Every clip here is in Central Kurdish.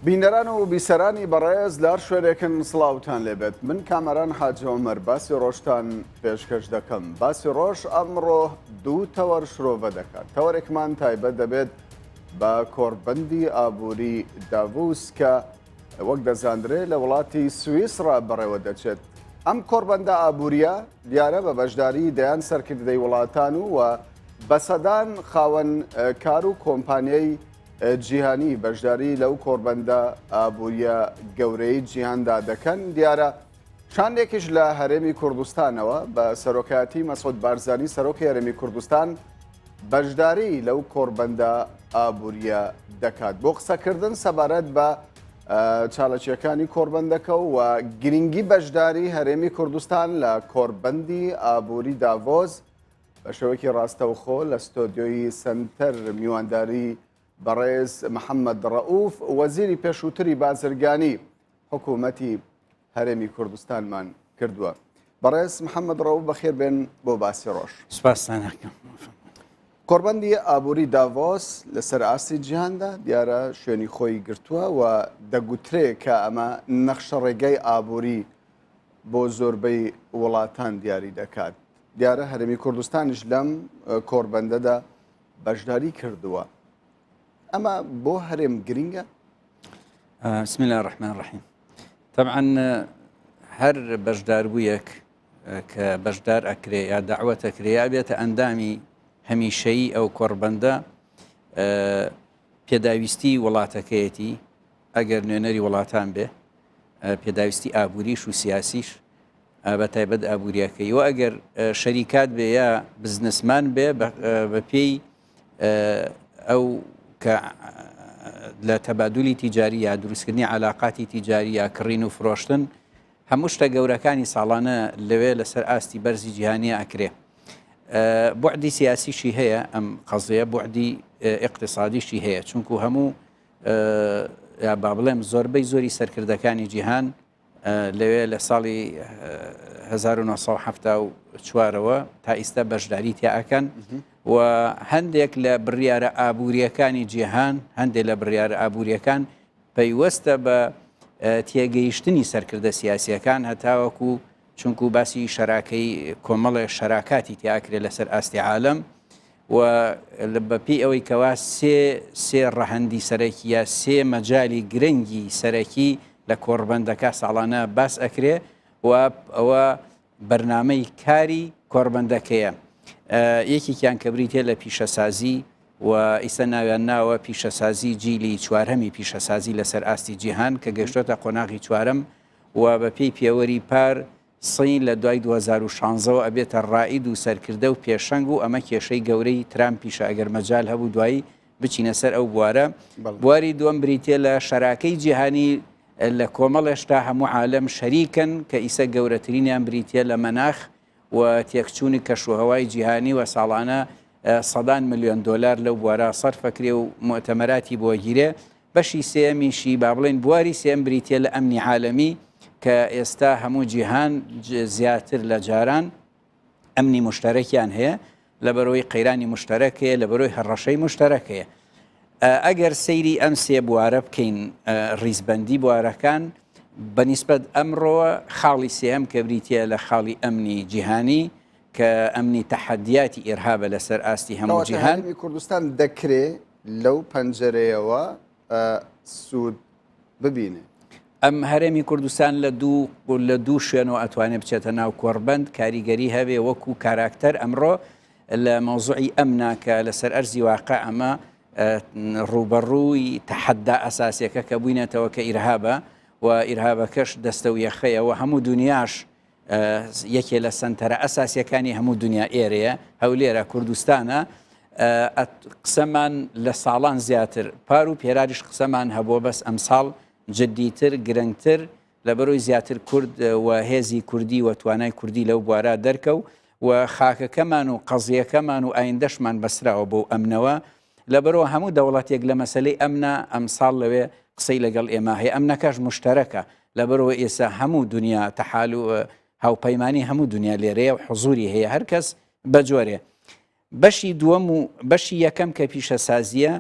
بینەران و بیسەرانی بەڕێز لار شوێنێکن سڵاوتان لێبێت من کامەران حاجی عومەر باسی ڕۆژتان پێشکەش دەکەم. باسی ڕۆژ ئەمڕۆ دوو تەوەر شرۆڤە دەکات. تەوەرێکمان تایبەت دەبێت بە کۆڕبەندی ئابووری داڤوس کە وەک دەزاندرێت لە وڵاتی سویسرا بەڕێوە دەچێت. ئەم کۆڕبەندە ئابووریە دیارە بە بەشداری دەیان سەرکردەی وڵاتان و بەسەدان خاوەن کار و کۆمپانیای جیهانی بەشداری لەو کۆڕبەندە ئابووریە گەورەی جیهاندا دەکەن. دیارە شانێکیش لە هەرێمی کوردستانەوە بە سەرۆکایەتی مەسعود بارزانی سەرۆکی هەرێمی کوردستان بەشداری لەو کۆڕبەندە ئابووریە دەکات. بۆ قسەکردن سەبارەت بە چالاکیەکانی کۆڕبەندەکە و گرنگی بەشداری هەرێمی کوردستان لە کۆڕبەندی ئابووری داڤۆس بە شێوەیەکی ڕاستەوخۆ لە ستۆدیۆی سنتەر میوانداری بەڕێز محەممەد ڕەئوف وەزیری پێشووتری بازرگانی حکوومەتی هەرێمی کوردستانمان کردووە. بەڕێز محەممەد ڕەئوف بەخێر بێن بۆ باسی ڕۆژ. سوپاستان دەکەم. کۆڕبەندی ئابووری داڤۆس لەسەر ئاستی جیهاندا دیارە شوێنی خۆی گرتووە و دەگوترێت کە ئەمە نەخشە ڕێگەی ئابووری بۆ زۆربەی وڵاتان دیاری دەکات. دیارە هەرێمی کوردستانیش لەم کۆڕبەندەدا بەشداری کردووە. ئەمە بۆ هەرێم گرینگە؟ بسم الله الرحمن الرحیم. طبعا هەر بەشداربوویەک کە بەشدار ئەکرێ یا داعوەت ئەکرێ یا بێتە ئەندامی هەمیشەیی ئەو کۆڕبەندە پێداویستی وڵاتەکەیەتی ئەگەر نوێنەری وڵاتان بێ پێداویستی ئابووریش و سیاسیش بە تایبەت ئابووریەکەی و ئەگەر شەریکات بێ یا بزنسمان بێ بە پێی ئەو کە لە تەبادولی تیجاری یا دروستکردنی علاقاتی تیجاری یا کڕین و فرۆشتن هەموو شتە گەورەکانی ساڵانە لەوێ لەسەر ئاستی بەرزی جیهانیە ئەکرێ. بوعدی سیاسیشی هەیە ئەم قەزەیە، بوعدی ئیقتصادیشی هەیە، چونکو هەموو یا با بڵێم زۆربەی زۆری سەرکردەکانی جیهان لەوێ لە ساڵی 1974ەوە تا ئێستا بەشداری تیا ئەکەن و هەندێک لە بڕیارە ئابووریەکانی جیهان هەندێک لە بڕیارە ئابووریەکان پەیوەستە بە تێگەیشتنی سەرکردە سیاسیەکان هەتاوەکو چونکو باسی شەراکەی کۆمەڵە شەراکاتی تیاکرێت لەسەر ئاستی عالەم و بەپی ئەوەی کەوا سێ ڕەهەندی سەرەکی یا سێ مەجای گرنگی سەرەکی لە کۆڕبەندەکە ساڵانە باس ئەکرێ و ئەوە بەرنامەی کاری کۆڕبەندەکەیە. یەکێکیان کە بریتێ لە پیشەسازی و ئیستا ناویان ناوە پیشەسازی جیلی چوارهەمی پیشەسازی لەسەر ئاستی جیهان کە گەشتۆتە قۆناغی چوارەم و بە پێی پێوەری پار سین لە دوای 2016ەوە ئەبێتە ڕائید و سەرکردە و پێشەنگ و ئەمە کێشەی گەورەی ترامپیشە ئەگەر مەجال هەبوو دوایی بچینە سەر ئەو بوارە. بواری دووەم بریتێ لە شەراکەی جیهانی لە کۆمەڵێشتا هەموو عالەم شەریکن کە ئیسە گەورەترینیان بریتێ لە مەناخ و تێکچوونی کەشوهەوای جیهانی و ساڵانە سەدان ملیۆن دۆلار لەو بوارە سەرفەکرێ و مؤتەمەراتی بۆ گیرێ. بەشی سێمیشی با بڵێن بواری سێم بریتێ لە ئەمنی عالەمی کە ئێستا هەموو جیهان زیاتر لە جاران ئەمنی مشتەرەکیان هەیە لەبەرەوەی قەیرانی مشتەرەکەیە لەبەرەوەی هەڕەشەی مشتەرەکەیە. ئەگەر سەیری ئەم سێ بوارە بکەین ڕیزبەندی بوارەکان بەنیسبەت ئەمڕۆوە خاڵی سێهم کە بریتە لە خاڵی ئەمنی جیهانی کە ئەمنی تەحەدیاتی ئێرهابە لەسەر ئاستی هەموو جیهان. کوردستان دەکرێت لەو پەنجەرەیەوە سوود ببینێ. ئەم هەرێمی کوردستان لە دوو شوێنەوە ئەتوانێت بچێتە ناو کۆڕبەند کاریگەری هەبێ وەکو کاراکتەر ئەمڕۆ لە مەوزوعی ئەمناکە لەسەر ئەرزی واقع ئەمە ڕوبەڕووی تەحەدا ئەساسیەکە کە بووینێتەوە کە ئیرهابە و ئیرهابەکەش دەستە و یەخەیەوە هەموو دنیاش یەکێ لە سەنتەرە ئەساسیەکانی هەموو دنیا ئێرەیە هەولێرە کوردستانە. قسەمان لە ساڵان زیاتر پار و پێراریش قسەمان هەبووە بەس ئەمساڵ جددیتر گرنگتر لەبەرەوەی زیاتر کورد و هێزی کوردی و توانای کوردی لەو بوارە دەرکەو و خاکەکەمان و قەزیەکەمان و ئایندەشمان بەسراوە بۆ ئەمنەوە لەبەرەوە هەموو دەوڵەتێک لە مەسەلەی ئەمنە ئەمساڵ لەوێ قسەی لەگەڵ ئێمە هەیە. ئەمنەکەش مشتەرەکە لەبەرەوە ئێستا هەموو دنیا تەحال و هاوپەیمانی هەموو دنیا لێرەیە و حزوری هەیە هەر کەس بەجۆرێ. بەشی دووەم و بەشی یەکەم کە پیشەسازیە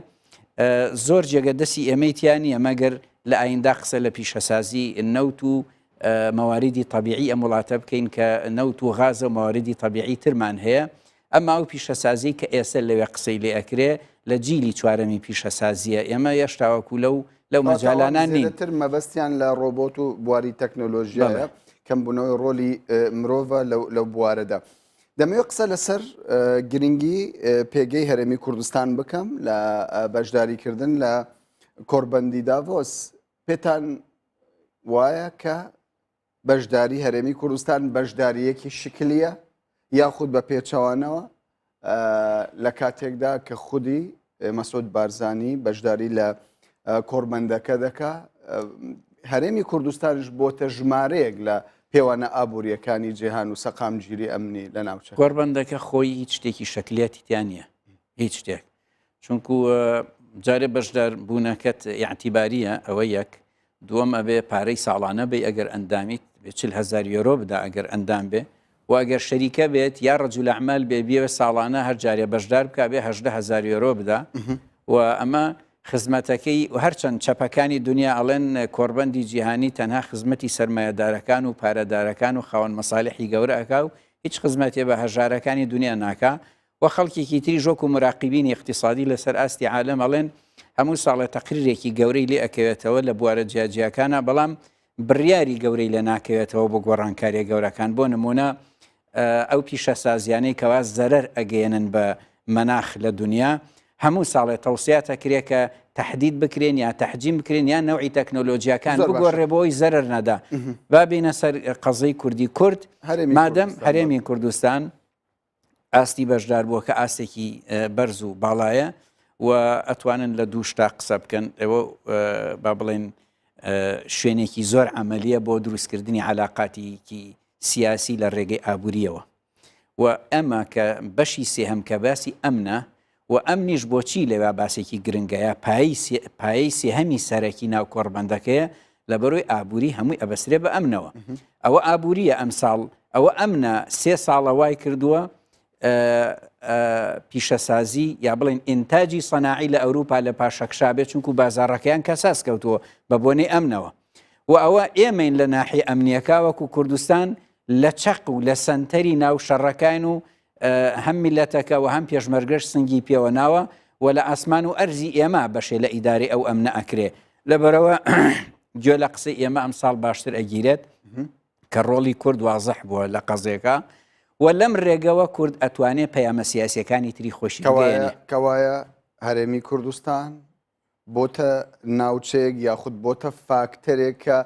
زۆر جێگە دەستی ئێمەی تیان نیە مەگەر لە ئایندا قسە لە پیشەسازی نەوت و مەواریدی طبیعی ئەم وڵاتە بکەین کە نەوت و غازە و مەواریدی طبیعی ترمان هەیە. ئەمما ئەو پیشەسازی کە ئێستا لەوێ قسەی لێ ئەکرێ لە جیلی چوارەمی پیشەسازیە. ئێمە هێشتاوەکو لەو مەجالانان نین. تر مەبەستیان لە ڕۆبۆت و بواری تەکنۆلۆژیایە کەم بوونەوەی ڕۆلی مرۆڤە لەو بوارەدا. دەمەوێت قسە لەسەر گرنگی پێگەی هەرێمی کوردستان بکەم لە بەشداریکردن لە کۆربەندی داڤۆس. پێتان وایە کە بەشداری هەرێمی کوردستان بەشداریەکی شکلیە یاخود بە پێچەوانەوە لە کاتێکدا کە خودی مەسعود بارزانی بەشداری لە کۆربەندەکە دەکا، هەرێمی کوردستانش بۆتە ژمارەیەک لە پێوانە ئابوووریەکانی جیهان و سەقامگیری ئەمنی لە ناوچە کۆربەندەکە خۆی هیچ شتێکی شکلێتی تیان نیە، هیچ شتێک. چونکو جارێ بەشدار بوونەکەت یاعتیباریە ئەوە یەک، دووەم ئەبێ پارەی ساڵانە بێ ئەگەر ئەندامیت 40,000 یۆرۆ بدا ئەگەر ئەندام بێ، و ئەگەر شەریکە بێت یا ڕەجولەعمال بێ بیەوە ساڵانە هەر جارێ بەشدار بکە بێ 18,000 یۆرۆ بدا. و ئەمە خزمەتەکەی هەرچەند چەپەکانی دنیا ئەڵێن کۆربەندی جیهانی تەنها خزمەتی سەرمایەدارەکان و پارەدارەکان و خاوەن مەساڵحی گەورە ئەکا و هیچ خزمەتێ بە هەژارەکانی دنیا ناکا. و خەڵکێکی تری ژۆک و مراقبینی اقتصادی لەسەر ئاستی عالەم ئەڵێن هەموو ساڵە تەقریرێکی گەورەی لێ ئەکەوێتەوە لە بوارە جیاجیەکانە، بەڵام بڕیاری گەورەی لە ناکەوێتەوە بۆ گۆڕانکاریە گەورەکان. بۆ نمونە ئەو پیشەسازیانەی کەوا زەرەر ئەگەێنن بە مەناخ لە دنیا، هەموو ساڵێ تەوسیاتە کرێ کە تهدید بکرێن یا تەحجیم بکرێن یا نەوعی تەکنۆلۆژیاکان بگۆڕێبەوەی زەرەر نەدا. با بینە سەر قەزەی کوردی کورد، مادەم هەرێمی کوردستان ئاستی بەشدار بووە کە ئاستێکی بەرز و باڵایە و ئەتوانن لە دوو شتا قسە بکەن. ئەوە با بڵێن شوێنێکی زۆر عملیە بۆ دروستکردنی علاقاتێکی سیاسی لە ڕێگەی ئابووریەوە. و ئەمە کە بەشی سێهەم کە باسی ئەمنە و ئەمنیش بۆچی لەوێ باسێکی گرنگەیە، پایەی سێهەمی سەرەکی ناو کۆڕبەندەکەیە لە بەرۆی ئابووری هەمووی ئەبەسرێ بە ئەمنەوە. ئەوە ئابووریە ئەم ساڵ، ئەوە ئەمنە 3 ساڵە وای کردووە پیشەسازی یا بڵێن ئینتاجی سەناعی لە ئەوروپا لە پاشەکشا بێت، چونکو بازاڕەکەیان کەساس کەوتووە بە بۆنەی ئەمنەوە. و ئەوە ئێمەین لە ناحی ئەمنیەکە وەکو کوردستان لە چەق و لە سەنتەری ناو شەڕەکان و هەم میلەتەکە و هەم پێشمەرگەش سنگی پێوە ناوە و لە ئاسمان و ئەرزی ئێمە بەشێ لە ئیداری ئەو ئەمنە ئەکرێ. لەبەرەوە گوێ لە قسەی ئێمە ئەم ساڵ باشتر ئەگیرێت کە ڕۆڵی کورد وازەح بووە لە قەزێکە و لەم ڕێگەوە کورد ئەتوانێت پەیامە سیاسیەکانی تری خۆشی بگەێنێ. کەوایە هەرێمی کوردستان بۆتە ناوچەیەک یاخود بۆتە فاکتەرێک کە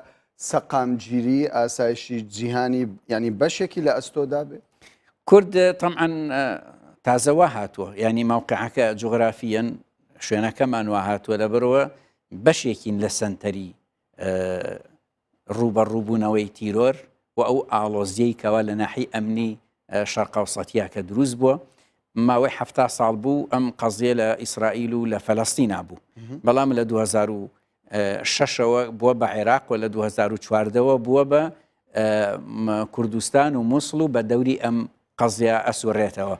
سەقامگیری ئاسایشی جیهانی ینی بەشێکی لە ئەستۆدا بێت. کورد طبعا تازەوا هاتووە، ینی مەوقعەکە جوغرافیەن شوێنەکەمان وا هاتووە، لەبەرەوە بەشێکین لە سەنتەری ڕوبەڕووبوونەوەی تیرۆر و ئەو ئاڵۆزیەی کەوا لە ناحی ئەمنی شەرقەوسەتیە کە دروست بووە. ماوەی 7 ساڵ بوو ئەم قەزیە لە ئیسرائیل و لە فەلەستینا بوو، بەڵام لە 2006ەوە بووە بە عێراق و لە 2014ەوە بووە بە کوردستان و مووسڵ و بە دەوری ئەم قەزیە ئەسوڕێتەوە.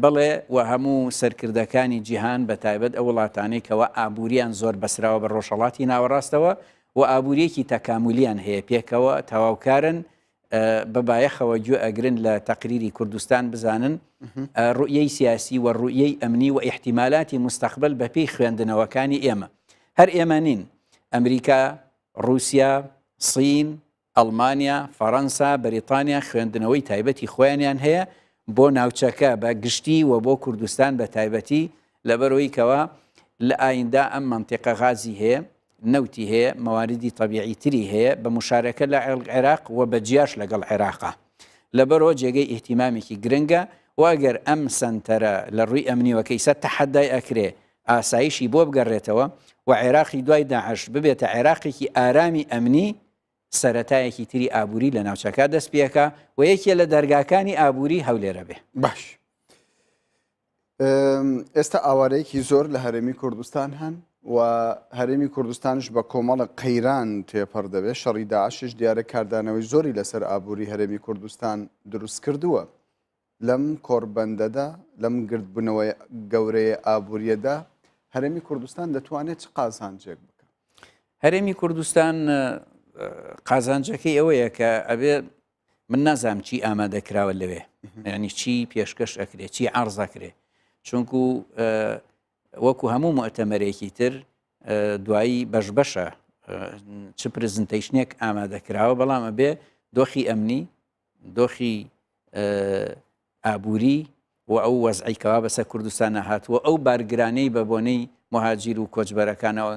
بەڵێ و هەموو سەرکردەکانی جیهان بە تایبەت ئەو وڵاتانەی کەەوە ئابووریان زۆر بەسراوە بە ڕۆژهەڵاتی ناوەڕاستەوە و ئابووریەکی تەکاملیان هەیە پێکەوە تەواوکارن بەبایەخەوە گوێ ئەگرن لە تەقریری کوردستان بزانن ڕوئیەی سیاسی و ڕوئیەی ئەمنی و ئیحتیمالاتی مستەقبل بە پێی خوێندنەوەکانی ئێمە. هەر ئێمە نین، ئەمریکا، رووسیا، سین، ئەڵمانیا، فەڕەنسا، بەریتانیا خوێندنەوەی تایبەتی خۆیانیان هەیە بۆ ناوچەکە بە گشتی و بۆ کوردستان بە تایبەتی، لەبەرەوەی کەوە لە ئایندا ئەم مەنتیقە غازی هەیە، نەوتی هەیە، مەواردی طبیعی تری هەیە بە مشارەکە لە عێراق و بە جیاش لەگەڵ عێراقا. لەبەرەوە جێگەی ئیحتیمامێکی گرنگە و ئەگەر ئەم سنتەرە لە ڕووی ئەمنیوەکەی سەر تەحەدای ئەکرێ ئاسایشی بۆ بگەڕێتەوە و عێراقی دوای داعش ببێتە عێراقێکی ئارامی ئەمنی، سەرەتایەکی تری ئابووری لە ناوچەکە دەست پێکە و یەکێ لە دەرگاکانی ئابووری هەولێرە بێ. باش، ئێستا ئاوارەیەکی زۆر لە هەرێمی کوردستان هەن و هەرێمی کوردستانش بە کۆمەڵە قەیران تێپەڕ دەبێت. شەڕی داعشش دیارە کاردانەوەی زۆری لەسەر ئابووری هەرێمی کوردستان دروست کردووە. لەم کۆڕبەندەدا، لەم گردبوونەوەی گەورەیە ئابووریەدا هەرێمی کوردستان دەتوانێت چ قازانجێک بکە؟ هەرێمی کوردستان قازانجەکەی ئەوەیە کە ئەبێ من نازام چی ئامادەکراوە لەوێ ینی چی پێشکەش ئەکرێت چی عرضەکرێ چونکو وەکو هەموو مؤتەمەرێکی تر دوایی بەشبەشە چ پرزنتەیشنێک ئامادەکراوە بەڵام ئەبێ دۆخی ئەمنی دۆخی ئابووری و ئەو وەزعیکەوا بەسەر کوردستانە هاتووە ئەو بارگرانەی بە بۆنەی مهاجیر و کۆچبەرەکانەوە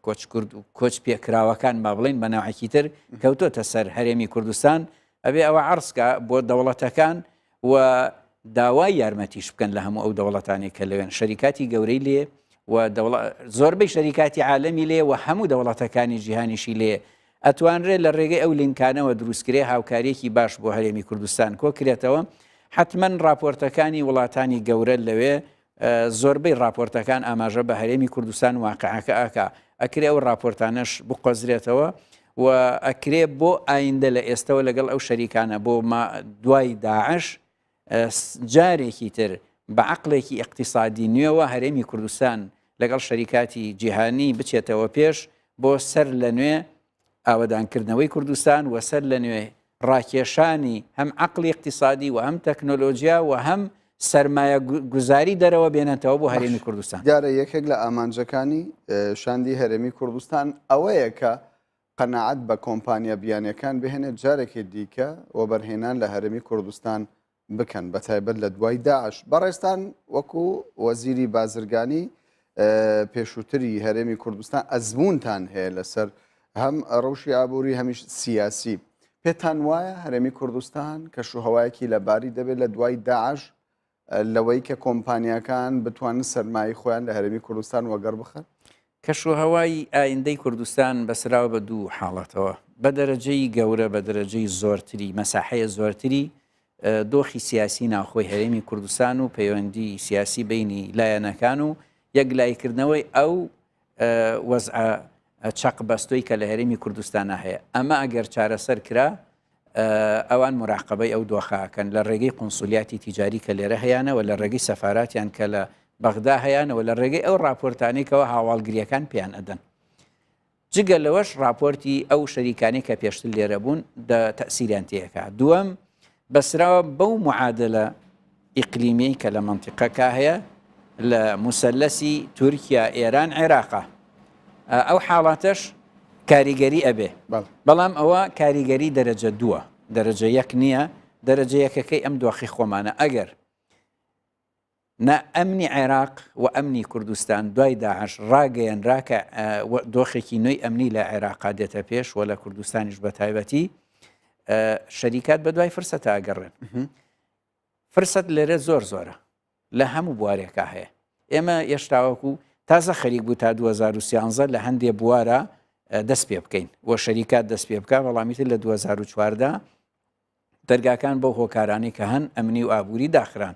کۆچ کورد و کۆچ پێکراوەکان با بڵێن بە ناوعێکی تر کەوتۆتە سەر هەرێمی کوردستان ئەبێ ئەوە عرضکە بۆ دەوڵەتەکان و داوای یارمەتیش بکەن لە هەموو ئەو دەوڵەتانی کە لەوێن شەریکاتی گەورەی لێ و زۆربەی شەریکاتی عالەمی لێ و هەموو دەوڵەتەکانی جیهانیشی لێ ئەتوانرێت لە ڕێگەی ئەو لینکانەوە دروستکرێ هاوکاریەکی باش بۆ هەرێمی کوردستان کۆکرێتەوە حتمما راپۆرتەکانی وڵاتانی گەورە لەوێ زۆربەی راپۆرتەکان ئاماژە بە هەرێمی کوردستان واقعەکە ئاکا ئەکرێ ئەو راپۆرتانەش بقۆزرێتەوە و ئەکرێ بۆ ئایندە لە ئێستەوە لەگەڵ ئەو شەریکانە بۆ دوای داعش جارێکی تر بە عقلێکی اقتصادی نوێەوە هەرێمی کوردستان لەگەڵ شەریکاتی جیهانی بچێتەوە پێش بۆ سەر لە نوێ ئاوەدانکردنەوەی کوردستان و سەر لە نوێ ڕاکێشانی هەم عقلی اقتصادی و هەم تەکنۆلۆژیا و هەم سەرمایە گوزاری دەرەوە بێنێتەوە بۆ هەرێمی کوردستان دیارە یەکێک لە ئامانجەکانی شاندی هەرێمی کوردستان ئەوەیە کە قەناعەت بە کۆمپانیا بیانیەکان بهێنێت جارێکی دیکە و بەرهێنان لە هەرێمی کوردستان بکەن بە تایبەت لە دوای داعش بەڕێستان وەکو وەزیری بازرگانی پێشووتری هەرێمی کوردستان ئەزمونتان هەیە لەسەر هەم ڕەوشی ئابووری هەمیش سیاسی پێتان وایە هەرێمی کوردستان کەشوهەوایەکی لەباری دەبێت لە دوای داعش لەوەی کە کۆمپانیەکان بتوانن سەرمایی خۆیان لە هەرێمی کوردستان وەگەڕ بخەن کەشوهەوای ئایندەی کوردستان بەسراوە بە دوو حاڵەتەوە بە دەرەجەی گەورە بە دەرەجەی زۆرتری مەساحەیە زۆرتری دۆخی سیاسی ناوخۆی هەرێمی کوردستان و پەیوەندی سیاسی بینی لایەنەکان و یەکلایکردنەوەی ئەو وەزع چەق بەستۆی کە لە هەرێمی کوردستانە هەیە ئەمە ئەگەر چارەسەر کرا ئەوان مراقبەی ئەو دۆخەکەن لە ڕێگەی قونسولیاتی تیجاری کە لێرە هەیەنەوە لە ڕێگەی سەفاراتیان کە لە بەغدا هەیەنەوە لە ڕێگەی ئەو راپۆرتانێکەوە هاواڵگریەکان پێیان ئەدەن جگە لەوەش راپۆرتی ئەو شەریکانی کە پێشتر لێرە بوون تەسیریان تێکە دووەم بەسراوە بەو معادلە ئیقلیمی کە لە منتیقەکە هەیە لە مسەلەسی تورکیا ئێران عێراقا ئەو حاڵاتەش کاریگەری ئەبێ بەڵام ئەوە کاریگەری دەرەجە دووە دەرەجە یەک نییە دەرەجە یەکەکەی ئەم دۆخی خۆمانە ئەگەر ئەمنی عێراق و ئەمنی کوردستان دوای داعش ڕاگەیەنراکە دۆخێکی نوێی ئەمنی لە عێراقا دێتە پێش و لە کوردستانیش بە تایبەتی شەریکات بە دوای فرسەتە ئەگەڕێن فرسەت لێرە زۆر زۆرە لە هەموو بوارێکە هەیە ئێمە ئێشتاوەکو تازە خەریک بوو تا 2013 لە هەندێک بوارە دەست پێ بکەین بۆ شەریکات دەست پێ بکە بەڵامیتر لە 2014 دەرگاکان بۆ هۆکارانی کە هەن ئەمنی و ئابووری داخران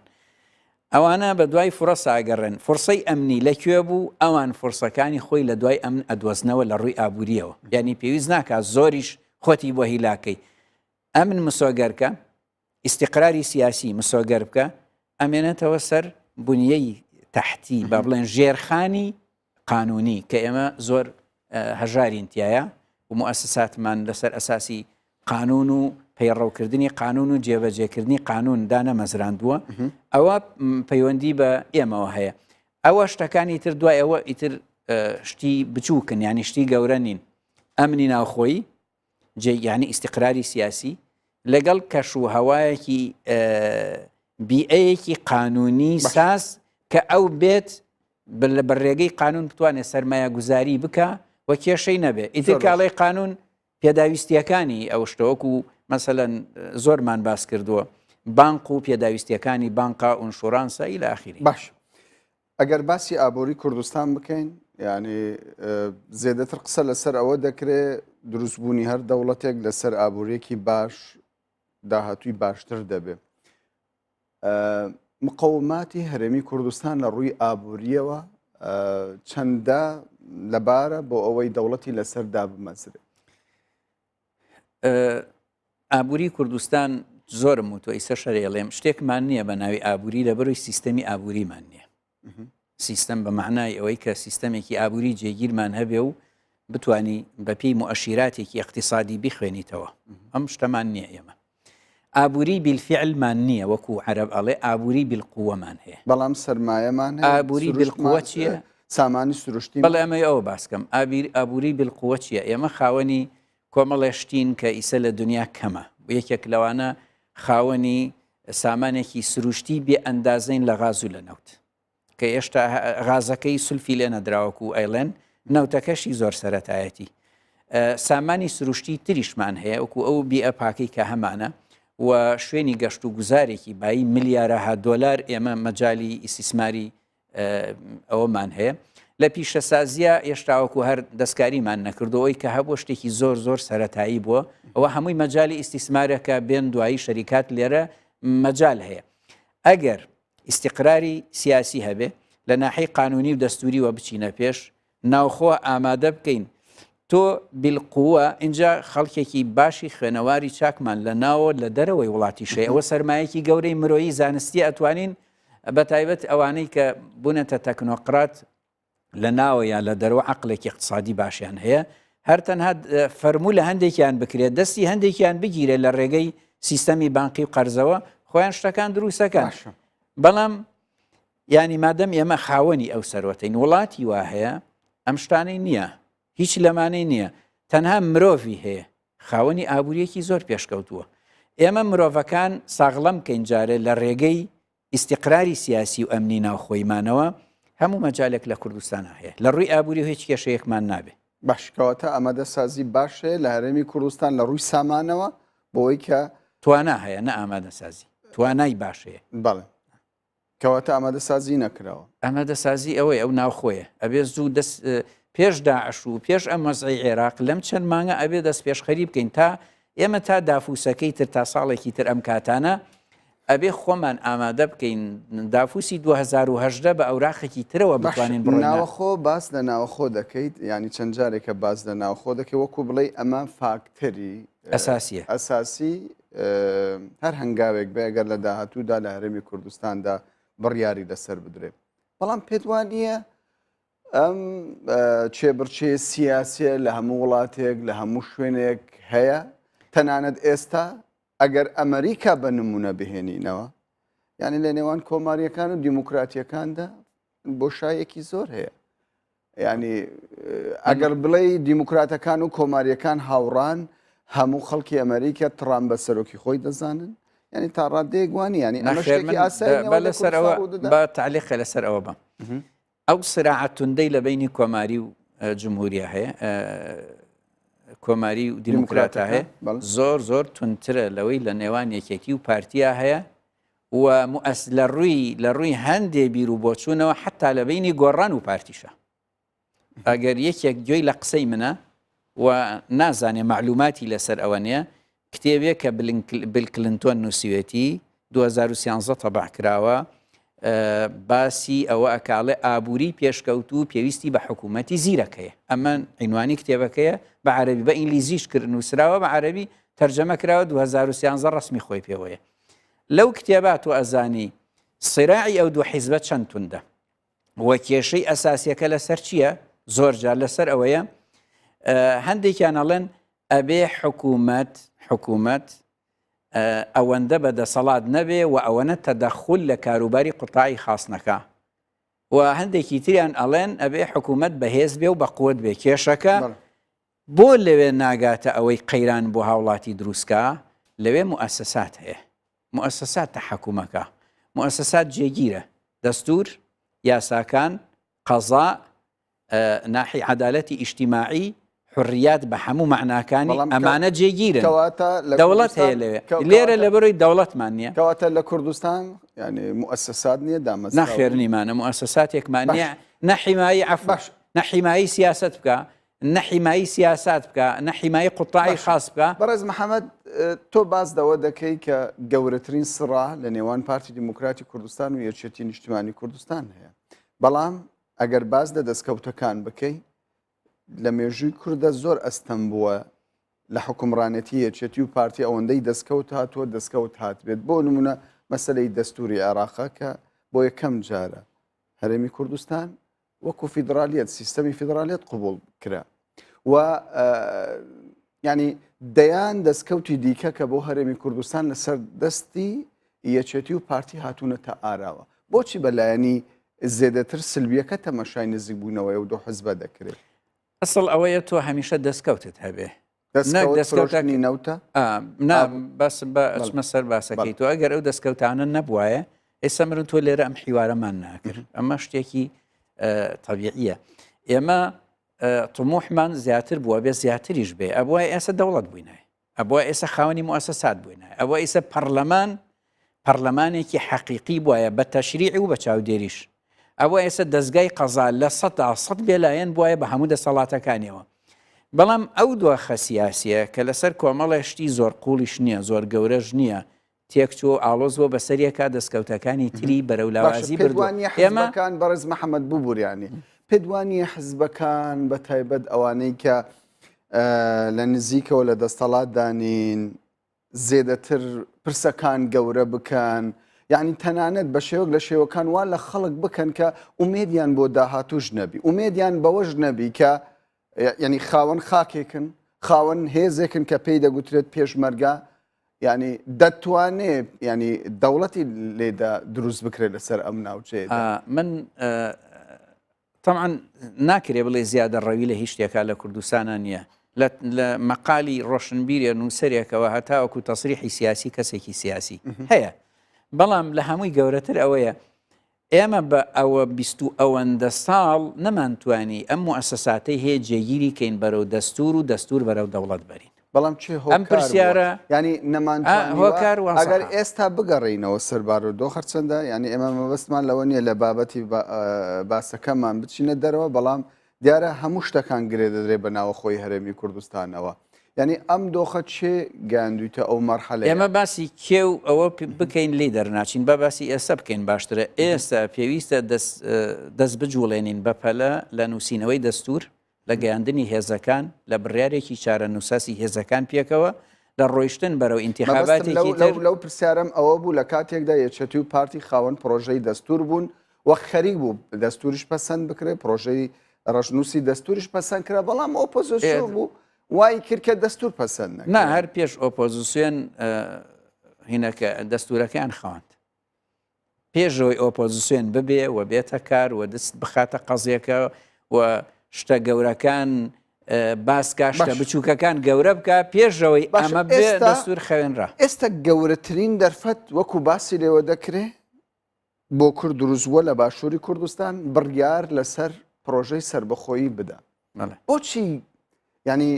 ئەوانە بە دوای فرەسە ئەگەڕێن فرسەی ئەمنی لەکوێ بوو ئەوان فرسەکانی خۆی لە دوای ئەمن ئەدۆزنەوە لە ڕووی ئابووریەوە یعنی پێویست ناکات زۆریش خۆتی بۆ هیلاکەی ئەمن مسۆگەرکە ئیستیقراری سیاسی مسۆگەر بکە ئەمێنێتەوە سەر بنیەی تەحتی با بڵێن ژێرخانی قانونی کە ئێمە زۆر هەژارین تایە و مؤسساتمان لەسەر ئەساسی قانون و پەیڕەوکردنی قانون و جێبەجێکردنی قانون دانەمەزراندووە ئەوە پەیوەندی بە ئێمەوە هەیە ئەوە شتەکانی تر دوای ئەوە ئیتر شتی بچووکن ینی شتی گەورە نین ئەمنی ناوخۆی یعنی ئیستیقراری سیاسی لەگەڵ کەش و هەوایەکی بیئەیەکی قانونی ساز کە ئەو بێت لە بەڕێگەی قانون بتوانێت سەرمایە گوزاری بکە وە کێشەی نەبێت ئیتر کاڵی قانون پێداویستیەکانی ئەو شتەوەکو مەسەلەن زۆرمان باس کردووە بانق و پێداویستیەکانی بانقا ئونشورانسە ئیلە ئاخیری باش ئەگەر باسی ئابووری کوردستان بکەین یعنی زێدەتر قسە لەسەر ئەوە دەکرێت دروستبوونی هەر دەوڵەتێک لەسەر ئابووریەکی باش داهاتووی باشتر دەبێت مقەوماتی هەرێمی کوردستان لە ڕووی ئابووریەوە چەندە لەبارە بۆ ئەوەی دەوڵەتی لەسەردا بمەزرێت ئابووری کوردستان زۆرم و تۆ ئیسە شەرێڵێم شتێکمان نییە بە ناوی ئابووری لە بەرەوەی سیستەمی ئابووریمان نییە سیستەم بە معنای ئەوەی کە سیستەمێکی ئابووری جێگیرمان هەبێ و بتانی بەپی مؤشیراتێکی اقتصادی بخوێنیتەوە ئەم شتەمان نییە ئێمە ئابووری بالفعلمان نییە وەکو عەرەب ئەڵێ ئابووری بالقووەمان هەیە بەڵام سەرمایەمان ئابووری بالقووە چییە؟ سامانی سروشتی بەڵێ ئەمە ئەوە باسکەم ئابووری بالقووە چییە؟ ئێمە خاوەنی کۆمەڵێ شتین کە ئیسە لە دنیا کەمە یەکێک لەوانە خاوەنی سامانێکی سروشتی بێ ئەندازەین لە غاز و لە نەوت کە ئێشتا غازەکەی سولفی لێ نەدراوەکو ئەیڵێن نەوتەکەشی زۆر سەرەتایەتی سامانی سروشتی تریشمان هەیە وەکو ئەو بیئە پاکەی کە هەمانە و شوێنی گەشت و گوزارێکی بایی ملیارەها دۆلار ئێمە مەجای ئیسیسماری ئەوەمان هەیە لە پیشەسازیە ئێشتاوەکو هەر دەستکاریمان نەکردەوەی کە هەبوو شتێکی زۆر زۆر سەرەتایی بووە ئەوە هەمووی مەجای ئیسیسمارەکە بێن دوایی شەریکات لێرە مەجال هەیە ئەگەر ئیستیقراری سیاسی هەبێ لە ناحەی قانونی و دەستوری وە بچینە پێش ناوخۆ ئامادە بکەین تۆ بالقووە اینجا خەڵکێکی باشی خوێنەواری چاکمان لە ناوە لە دەرەوەی وڵاتی شەیە ئەوە سەرمایەکی گەورەی مرۆیی زانستی ئەتوانین بە تایبەت ئەوانەی کە بوونەتە تەکنۆقرات لە ناوە یان لە دەرەوە عەقڵێکی اقتصادی باشیان هەیە هەر تەنها فەرموو لە هەندێکیان بکرێت دەستی هەندێکیان بگیرێت لە ڕێگەی سیستەمی بانقی و قەرزەوە خۆیان شتەکان دروستەکان بەڵام ینی مادەم ئێمە خاوەنی ئەو سەرەتین وڵاتی وا هەیە ئەم شتانەی نییە هیچ لەمانەی نییە تەنها مرۆڤی هەیە خاوەنی ئابوووریەکی زۆر پێشکەوتووە ئێمە مرۆڤەکان ساغڵەم کەین جارێ لە ڕێگەی ئیستیقراری سیاسی و ئەمنی ناوخۆیمانەوە هەموو مەجالێک لە کوردستان هەیە لە ڕووی ئابووری هیچ کێشەیەکمان نابێت باشکەواتە ئامادەسازی باشێ لە هەرێمی کوردستان لە ڕووی سامانەوە بۆی کە توانا هەیە نە ئامادەسازی توانای باشەیە بەڵێ کەواتە ئامادەسازی نەکراوە ئامادەسازی ئەوەی ئەو ناوخۆیە ئەبێ زوو دەست پێش داعش و پێش ئەم مەزعی عێراق لەم چەند مانگە ئەبێ دەست پێشخەری بکەین تا ئێمە تا دافوسەکەی تر تا ساڵێکی تر ئەم کاتانە ئەبێ خۆمان ئامادە بکەین دافوسی 2010 بە ئەوراقێکی ترەوە بتوانین بڕۆین ناوەخۆ باس لە ناوەخۆ دەکەیت ینی چەند جارێکە باس لە ناوخۆ دەکەی وەکو بڵێ ئەمە فاکتەری ئەساسیە ئەساسی هەر هەنگاوێک بێگەر لە داهاتوودا لە هەرێمی کوردستاندا بڕیاری لەسەر بدرێت بەڵام پێتوانیە ئەم چێبڕچێ سیاسیە لە هەموو وڵاتێک لە هەموو شوێنێک هەیە تەنانەت ئێستا ئەگەر ئەمریکا بە نمونە بهێنینەوە یعنی لە نێوان کۆماریەکان و دیموکراتیەکاندا بۆشایەکی زۆر هەیە ینی ئەگەر بڵێ دیموکراتەکان و کۆماریەکان هاوڕان هەموو خەڵکی ئەمریکا تڕان بە سەرۆکی خۆی دەزانن ینی تا ڕادەیەک وانی ینی لەسەرەوە بە تعلیقە لەسەر ئەوە بە ئەو سراعەتوندەی لە بینی کۆماری و جمهوریە هەیە کۆماری و دیموکراتە هەیە زۆر زۆر تونترە لەوەی لە نێوان یەکێتی و پارتیا هەیە و لە ڕووی هەندێ بیر و بۆچوونەوە حتا لە بینی گۆڕان و پارتیشە ئەگەر یەکێک گوێی لە قسەی منە و نازانێ معلوماتی لەسەر ئەوە نیە کتێبێک کە بیل کلنتۆن نووسیوێتی 2013 تەبع کراوە باسی ئەوە ئەکاڵێ ئابووری پێشکەوت و پێویستی بە حکوومەتی زیرەکەیە ئەمە عنوانی کتێبەکەیە بە عەرەبی بە ئینگلیزیش کرد نووسراوە بە عەرەبی تەرجەمە کراوە 2013 ڕسمی خۆی پێوەیە لەو کتێبات و ئەزانی سراعی ئەو دوو حیزبە چەند توندە وە کێشەی ئەساسیەکە لەسەر چییە زۆر جار لەسەر ئەوەیە هەندێکیان ئەڵێن ئەبێ حکوومەت ئەوەندە بەدەسەڵات نەبێ و ئەوەنە تەدەخل لە کاروباری قوتاعی خاصنەکە و هەندێکی تریان ئەڵێن ئەبێ حکوومەت بەهێز بێ و بە قوت بێ کێشەکە بۆ لەوێ ناگاتە ئەوەی قەیران بۆ هاوڵاتی دروستکە لەوێ موسسات هەیە موسسات تەحکومەکە موسسات جێگیرە دەستور یاساکان قەزا ناحی عەدالەتی ئیجتیماعی حڕیات بە هەموو معناکانی ئەمانە جێگیرن دەوڵەت هەیە لەوێ لێرە لە بەرۆی دەوڵەتمان نییە کەواتە لە کوردستان ینی موسسات نییە دامەزراوە نەخێرنیمانە موسساتێکمان نییە نەحیمایی عەفش نەحیمایی سیاست بکە نەحیمایی سیاسات بکە نەحیمایی قوتاعی خاص بکە بەڕێز محەممەد تۆ باز دەوە دەکەی کە گەورەترین سڕا لە نێوان پارتی دیموکراتی کوردستان و یەکێتی نیشتیمانی کوردستان هەیە بەڵام ئەگەر باز لە دەستکەوتەکان بکەی لە مێژووی کووردە زۆر ئەستەم بووە لە حکومڕانەتی یەکێتی و پارتی ئەوەندەی دەستکەوت هاتووە دەستکەوت هات بێت بۆ نمونە مەسەلەی دەستوری عێراقا کە بۆ یەکەم جارە هەرێمی کوردستان وەکو فیدرالیەت سیستەمی فیدرالیەت قبول کرا و ینی دەیان دەستکەوتی دیکە کە بۆ هەرێمی کوردستان لەسەر دەستی یەکێتی و پارتی هاتوونەتە ئاراوە بۆچی بەلایەنی زێدەتر سلبیەکە تەمەشای نزیک بوونەوەی و دو حزبە دەکرێت ئەسڵ ئەوەیە تۆ هەمیشە دەستکەوتت هەبێ دەستکەوتنی نەوتە بەس بە ئەچمە سەر باسەکەی تۆ ئەگەر ئەو دەستکەوتانە نەبووایە ئێستا مرن تۆ لێرە ئەم حیوارەمان ناکرد ئەمە شتێکی طبیعیە ئێمە طموحمان زیاتر بووە بێ زیاتریش بێ ئەبووە ئێستا دەوڵەت بووینای ئەبووە ئێستا خاوەنی موسەسات بووینای ئەوە ئێستا پەرلەمانێکی حەقیقی بووایە بە تەشریعی و بە چاودێریش ئەوە ئێستا دەستگای قەزا لە 100 بێلایەن بووایە بە هەموو دەسەڵاتەکانیەوە بەڵام ئەو دۆخە سیاسیە کە لەسەر کۆمەڵێشتی زۆر قوڵیش نییە زۆر گەورەش نییە تێکچوو ئالۆزەوە بەسەریەکە دەستکەوتەکانی تری بەرەو لاوازی بردووانە حزبەکان بەڕێز محەممەد ببووریانی پێدوانیە حزبەکان بە تایبەت ئەوانەی کە لە نزیکەوە لە دەستەڵات دانین زێدەتر پرسەکان گەورە بکەن یعنی تەنانەت بە شێوەک لە شێوەکان وا لە خەڵک بکەن کە ئومێدیان بۆ داهاتوش نەبی ئومێدیان بەوەش نەبی کە ینی خاوەن خاکێکن خاوەن هێزێکن کە پێی دەگوترێت پێشمەرگا ینی دەتوانێت ینی دەوڵەتی لێدا دروست بکرێت لەسەر ئەم ناوچێت من طبعا ناکرێ بڵێ زیادە ڕەوی لە هیچ شتێکا لە کوردستانە نییە لە مەقالی ڕۆشنبیرە نووسەرێکەوە هەتاوەکو تەسریحی سیاسی کەسێکی سیاسی هەیە بەڵام لە هەمووی گەورەتر ئەوەیە ئێمە بە ئەوە 20 ئەوەندە ساڵ نەمانتوانی ئەم موسەساتەی هەیە جێگیری کەین بەرەو دەستور و دەستور بەرەو دەوڵەت بەرین بەڵام ئەم پرسیارە ینی نەمانهۆکار ئەگەر ئێستا بگەڕینەوە سەربار و دۆ خەرچەندە ینی ئێمە مەبەستمان لەوە نیە لە بابەتی باسەکەمان بچینە دەرەوە بەڵام دیارە هەموو شتەکان گرێ دەدرێت بە ناوەخۆی هەرێمی کوردستانەوە ینی ئەم دۆخە چێ گاندویتە ئەو مەرحەلە ئێمە باسی کێو ئەوە بکەین لێ دەرناچین بە باسی ئێستا بکەین باشترە ئێستا پێویستە دەست بجوڵێنین بەپەلە لە نووسینەوەی دەستور لە گەیاندنی هێزەکان لە بڕیارێکی چارە نووساسی هێزەکان پێکەوە لە ڕۆیشتن بەرەو ئینتیخاباتێکی تر لەو پرسیارم ئەوە بوو لە کاتێکدا یەکێتی و پارتی خاوەن پرۆژەی دەستور بوون وەک خەریک بوو دەستوریش پەسەند بکرێت پرۆژەی ڕژنووسی دەستوریش پەسەند کرا بەڵام ئۆپۆزیسیۆن بوو وای کرد کە دەستور پەسەند نە هەر پێش ئۆپۆزیسیۆن هینەکە دەستورەکەیان خەواند پێشەوەی ئۆپۆزیسیۆن ببێ و بێتە کار و دەست بخاتە قەزیەکە و شتە گەورەکان باسکە شتە بچووکەکان گەورە بکە پێشەوەی ئەمە بێ دەستور خەوێنرا ئێستا گەورەترین دەرفەت وەکو باسی لێوە دەکرێ بۆ کورد دروستبووە لە باشووری کوردستان بڕیار لەسەر پرۆژەی سربەخۆیی بدە بۆچی ینی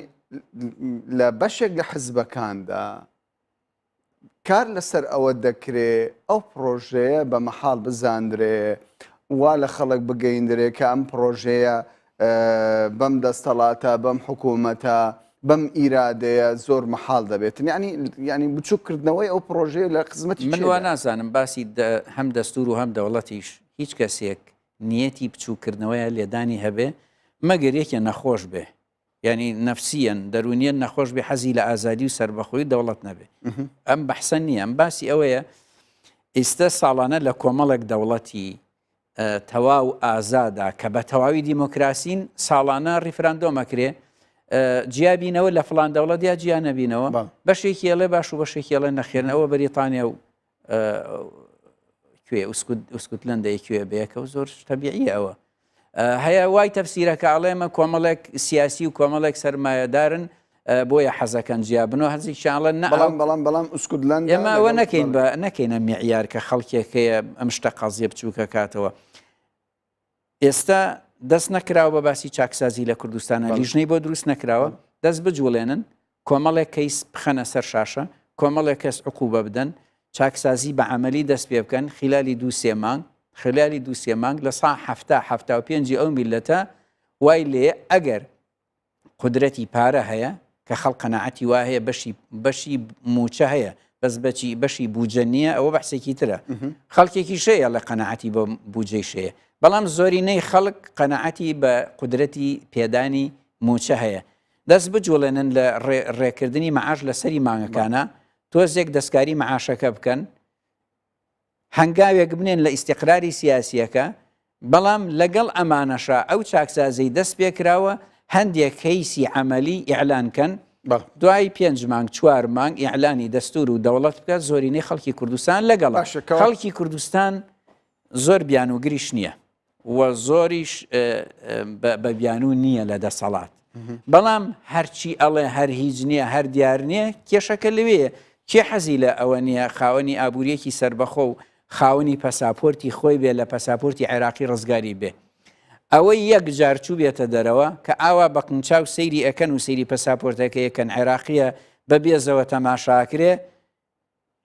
لە بەشێک لە حزبەکاندا کار لەسەر ئەوە دەکرێت ئەو پرۆژەیە بە مەحاڵ بزاندرێ وا لە خەڵک بگەیندرێت کە ئەم پرۆژەیە بەم دەستەڵاتە بەم حکوومەتە بەم ئیرادەیە زۆر مەحاڵ دەبێتن ینی بچووکردنەوەی ئەو پرۆژەیە لە خزمەتی من وا نازانم باسی هەم دەستور و هەم دەوڵەتیش هیچ کەسێک نیەتی بچووکردنەوەیە لێدانی هەبێ مەگەر یەکێ نەخۆش بێ ینی نەفسیەن دەرونیەن نەخۆش بێ حەزی لە ئازادی و سربەخۆیی دەوڵەت نەبێ ئەم بەحسەن نییە ئەم باسی ئەوەیە ئێستا ساڵانە لە کۆمەڵێک دەوڵەتی تەواو ئازادا کە بە تەواوی دیموکراسین ساڵانە ڕیفراندۆمەکرێ جیابینەوە لە فڵان دەوڵەت یا جیا نەبینەوە بەشێکی ئەڵێ باش و بەشێکی ئەڵێ نەخێنەوە بەریتانیا و کوێ ئوسکوتلەندە کوێ بەیەکە و زۆر تەبیعیە ئەوە هەیە وای تەفسیرەکە ئەڵێمە کۆمەڵێک سیاسی و کۆمەڵێک سەرمایەدارن بۆیە حەزەکەن جیابنەوە هەزیشانڵێن بەڵام ئوسکوتلەند ئێمە ئەوە نەکەین بە نەکەینە میعیار کە خەڵکێکەیە ئەم شتە قەزیە بچووکە کاتەوە ئێستا دەست نەکراوە بە باسی چاکسازی لە کوردستانە لیژنەی بۆ دروست نەکراوە دەست بجوڵێنن کۆمەڵێک کەیس بخەنە سەر شاشە کۆمەڵێک کەس عقوبە بدەن چاکسازی بە عەمەلی دەست پێ بکەن خلالی 2-3 مانگ خلالی 2-3 مانگ لە سا 75 ئەو میلەتە وای لێ ئەگەر قودرەتی پارە هەیە کە خەڵق قەناعەتی وا هەیە بەشی موچە هەیە بەس بەشی بوجە نییە ئەوە بەحسێکی ترە خەڵکێکی شەیە لە قەناعەتی بە بوجەی شەیە بەڵام زۆرینەی خەڵک قەناعەتی بە قودرەتی پێدانی موچە هەیە دەست بجوڵێنن لە ڕێکردنی مەعاش لە سەری مانگەکانە تۆزێک دەستکاری مەعاشەکە بکەن هەنگاوێک بنێن لە ئیستیقراری سیاسیەکە بەڵام لەگەڵ ئەمانەشە ئەو چاکسازەی دەست پێکراوە هەندێک کەیسی عملی ئیعلانکەن دوای 5 مانگ 4 مانگ ئیعلانی دەستور و دەوڵەت بکات زۆرینەی خەڵکی کوردستان لەگەڵ خەڵکی کوردستان زۆر بیانوگریش نییە و زۆریش بە بیانوو نییە لە دەسەڵات بەڵام هەرچی ئەڵێ هەر هیچ نییە هەر دیار نییە کێشەکە لەوەیە کێ حەزی لە ئەوە نییە خاوەنی ئابوووریەکی سربەخۆ و خاوەنی پەساپۆرتی خۆی بێ لە پەساپۆرتی عێراقی ڕزگاری بێ ئەوەی یەک جارچوو بێتە دەرەوە کە ئاوا بە قنچاو سەیری ئەەکەن و سەیری پەساپۆرتەکە یەکەن عێراقیە بە بێزەوە تەماشاکرێ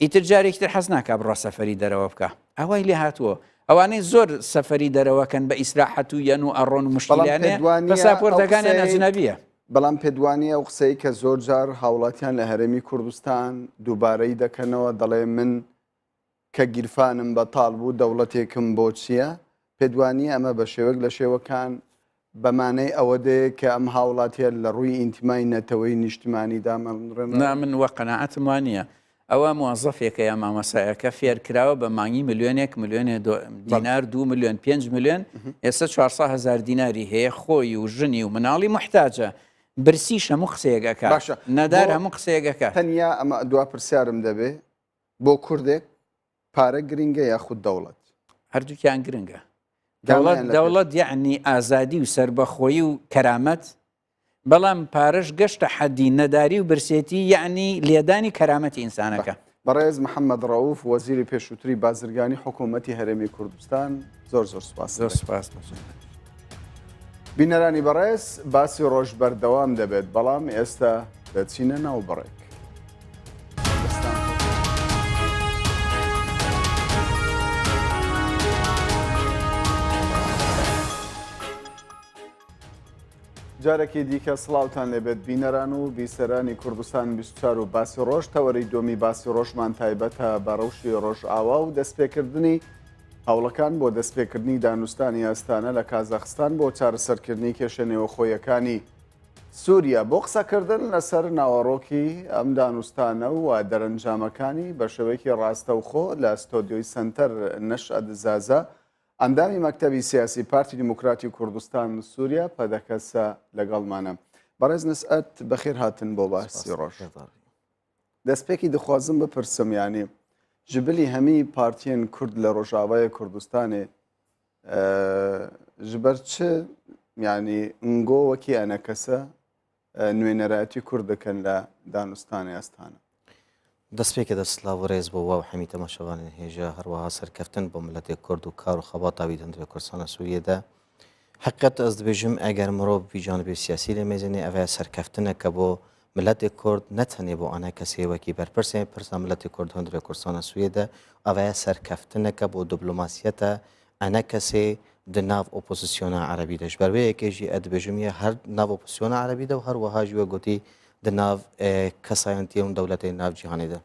ئیتر جارێکتر حەز ناکا بڕۆ سەفەری دەرەوە بکە ئەوەی لێ هاتووە ئەوانەی زۆر سەفەری دەرەوەکەن بە ئیسراحەت و یەن و ئەڕۆن و مشتیلانێ پەساپۆرتەکانیان ئەجنەبیە بەڵام پێدوانیە ئەو قسەی کە زۆر جار هاوڵاتیان لە هەرێمی کوردستان دووبارەی دەکەنەوە دەڵێ من کە گیرفانم بەتاڵ بوو دەوڵەتێکم بۆ چییە پێدوانی ئەمە بە شێوەک لە شێوەکان بەمانەی ئەوە دەیە کە ئەم هاوڵاتیە لە ڕووی ئینتیمای نەتەوەی نیشتمانی دامەڕێن من وە قەناعەتم وانە ئەوە موظفێکە یا مامەسایەکە فێرکراوە بە مانگی ملیۆنێک ملیۆنێ دینار 2 میلیۆن 5 میلیۆن ئێستا 400,000 دیناری هەیە خۆی و ژنی و مناڵی محتاجە برسیش هەموو قسەیەکەکە نەدار هەموو قسەیەکەکە تەنیا ئەمە دوا پرسیارم دەبێ بۆ کوردێک پارە گرنگە یاخود دەوڵەت هەردووکیان گرنگە دەوڵەت یعنی ئازادی و سربەخۆیی و کەرامەت بەڵام پارەش گەشتە حەدی نەداری و برسێتی یعنی لێدانی کەرامەتی ئینسانەکە بەڕێز محەممەد ڕەوف وەزیری پێشووتری بازرگانی حکوومەتی هەرێمی کوردستان زۆر سوپاس بینەرانی بەڕێز باسی ڕۆژ بەردەوام دەبێت بەڵام ئێستا دەچینە ناو بڕێک جارێکی دیکە سڵاوتان لێبێت بینەران و بیسەرانی کوردستان 24 و باسی ڕۆژ تەوەری دۆمی باسی ڕۆژمان تایبەتە بە ڕەوشی ڕۆژ ئاوا و دەستپێکردنی هەوڵەکان بۆ دەستپێکردنی دانوستانی ئەستانە لە کازاخستان بۆ چارەسەرکردنی کێشە نێوەخۆیەکانی سووریا بۆ قسەکردن لەسەر ناوەڕۆکی ئەم دانوستانە و دەرەنجامەکانی بە شێوەیەکی ڕاستەوخۆ لە ستۆدیۆی سنتەر نەشئەد زازا ئەندامی مەکتەبی سیاسی پارتی دیموکراتی کوردستان سووریا پەدەکەسە لەگەڵمانە بەڕێز نسئەت بەخێر هاتن بۆ باسی ڕۆژ دەستپێکی دەخوازم بپرسم یانی ژبلی هەمی پارتیên کورد لە ڕۆژاوای کوردستانێ ji ber çi yanî ngo wekî enekese nûênerayetî Kurd dikin li danostanê Estana دەستپێکە دەسلااو ڕێز بۆ وا و هەمی تەماشەوانی هێژە هەروەها سەرکەفتن بۆ ملەتی کورد و کار و خەباتاوی هەندێک کوردستانە سووریەدا حقیقەت ئەس دەبێژم ئەگەر مرۆڤ جانبی سیاسی لە مێزێنێ ئەوەیە سەرکەفتنەکە بۆ ملەتی کورد نەتەنێ بۆ ئەنە کەسێوەکی بەرپرسێ پرسا ملەتی کورد هەندێک کوردستانە سووریەدا ئەوەیە سەرکەفتنەکە بۆ دیبلۆماسیەتە ئەنە کەسێ di nav opozîsyona Erebî de ji ber vê yekê jî ez dibêjim ye her nav opozîsyona Erebî de û her wiha jî we gotî di nav kesayentiye û dewletê nav cîhanê de